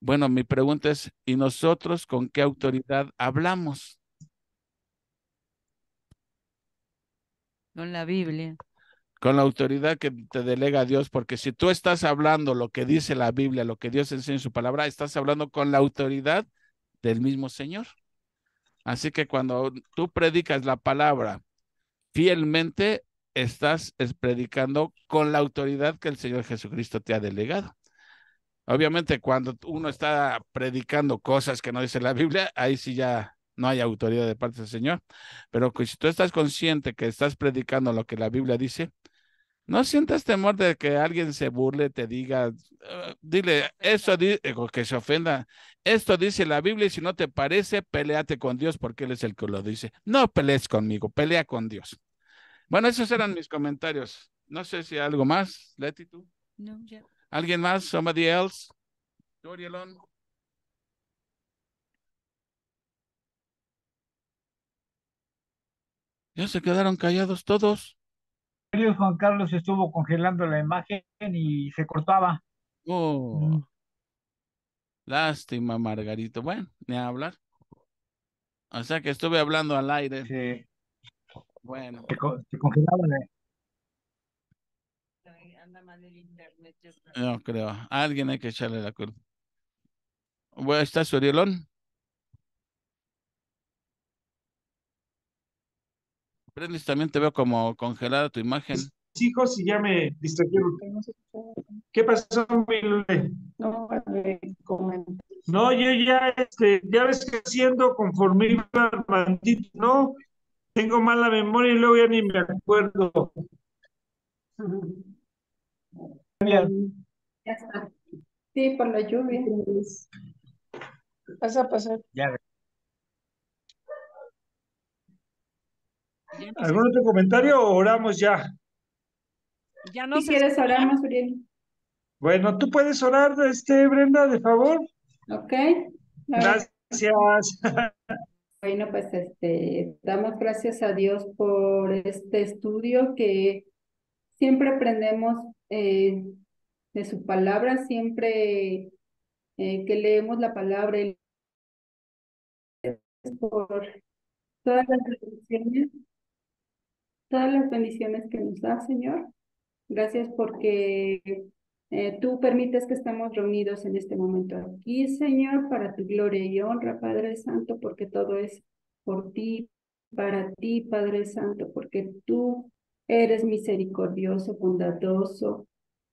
Bueno, mi pregunta es, ¿y nosotros con qué autoridad hablamos? Con la Biblia. Con la autoridad que te delega Dios, porque si tú estás hablando lo que dice la Biblia, lo que Dios enseña en su palabra, estás hablando con la autoridad del mismo Señor. Así que cuando tú predicas la palabra fielmente, estás predicando con la autoridad que el Señor Jesucristo te ha delegado. Obviamente, cuando uno está predicando cosas que no dice la Biblia, ahí sí ya no hay autoridad de parte del Señor. Pero que si tú estás consciente que estás predicando lo que la Biblia dice, no sientas temor de que alguien se burle, te diga, dile, o que se ofenda. Esto dice la Biblia y si no te parece, peleate con Dios porque Él es el que lo dice. No pelees conmigo, pelea con Dios. Bueno, esos eran mis comentarios. No sé si algo más, Leti, tú. No, ya. ¿Alguien más? Somebody else? Dorielon. Ya se quedaron callados todos. Juan Carlos estuvo congelando la imagen y se cortaba. Oh, lástima, Margarito. Bueno, ni a hablar. O sea que estuve hablando al aire. Bueno, Se congelaba Anda mal el internet, yo creo. no creo. A alguien hay que echarle la culpa. Bueno, ¿está Soriolón? Prendis, también te veo como congelada tu imagen. Hijos y ya me distrajeron. ¿Qué pasó, mi Lule? No, comento. No, yo ya, ya ves que haciendo conforme iba Armandito, no, tengo mala memoria y luego ya ni me acuerdo. la. Ya está. Sí, por la lluvia. Vas a pasar. Ya. ¿Algún otro comentario o oramos ya? Ya no Si se quieres escucha. orar más, Uriel. Bueno, ¿tú puedes orar, Brenda, de favor? Ok. Gracias. Bueno, pues damos gracias a Dios por este estudio que siempre aprendemos de su palabra, siempre que leemos la palabra y por todas todas las bendiciones que nos da, Señor. Gracias porque tú permites que estemos reunidos en este momento aquí, Señor, para tu gloria y honra, Padre Santo, porque todo es por ti, para ti, Padre Santo, porque tú eres misericordioso, bondadoso,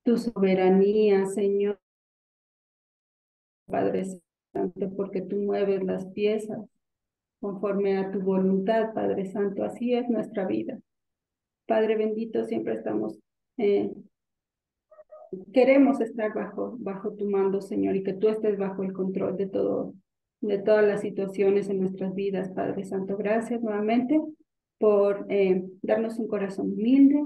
tu soberanía, Señor, Padre Santo, porque tú mueves las piezas conforme a tu voluntad, Padre Santo. Así es nuestra vida. Padre bendito, siempre estamos queremos estar bajo tu mando, Señor, y que tú estés bajo el control de todo, de todas las situaciones en nuestras vidas, Padre Santo. Gracias nuevamente por darnos un corazón humilde,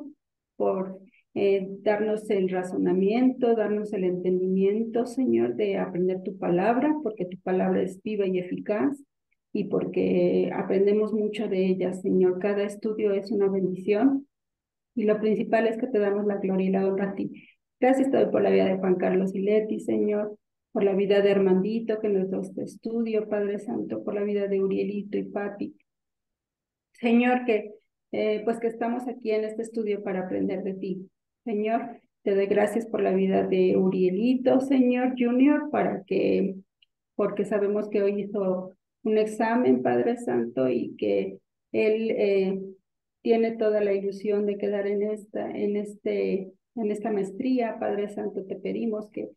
por darnos el razonamiento, darnos el entendimiento, Señor, de aprender tu palabra, porque tu palabra es viva y eficaz, y porque aprendemos mucho de ella, Señor. Cada estudio es una bendición, y lo principal es que te damos la gloria y la honra a ti. Gracias te doy por la vida de Juan Carlos y Leti, Señor, por la vida de Armandito, que nos dio este estudio, Padre Santo, por la vida de Urielito y Pati. Señor, que pues que estamos aquí en este estudio para aprender de ti. Señor, te doy gracias por la vida de Urielito, Señor Junior, porque sabemos que hoy hizo un examen, Padre Santo, y que él tiene toda la ilusión de quedar en esta maestría. Padre Santo, te pedimos que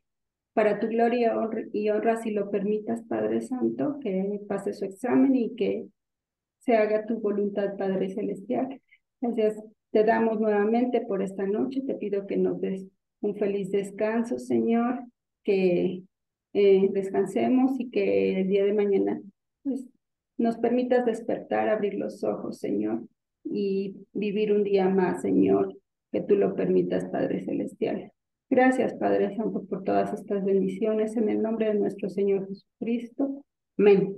para tu gloria y honra, si lo permitas, Padre Santo, que pase su examen y que se haga tu voluntad, Padre Celestial. Gracias, te damos nuevamente por esta noche. Te pido que nos des un feliz descanso, Señor, que descansemos y que el día de mañana pues, nos permitas despertar, abrir los ojos, Señor, y vivir un día más, Señor, que tú lo permitas, Padre Celestial. Gracias, Padre Santo, por todas estas bendiciones, en el nombre de nuestro Señor Jesucristo. Amén.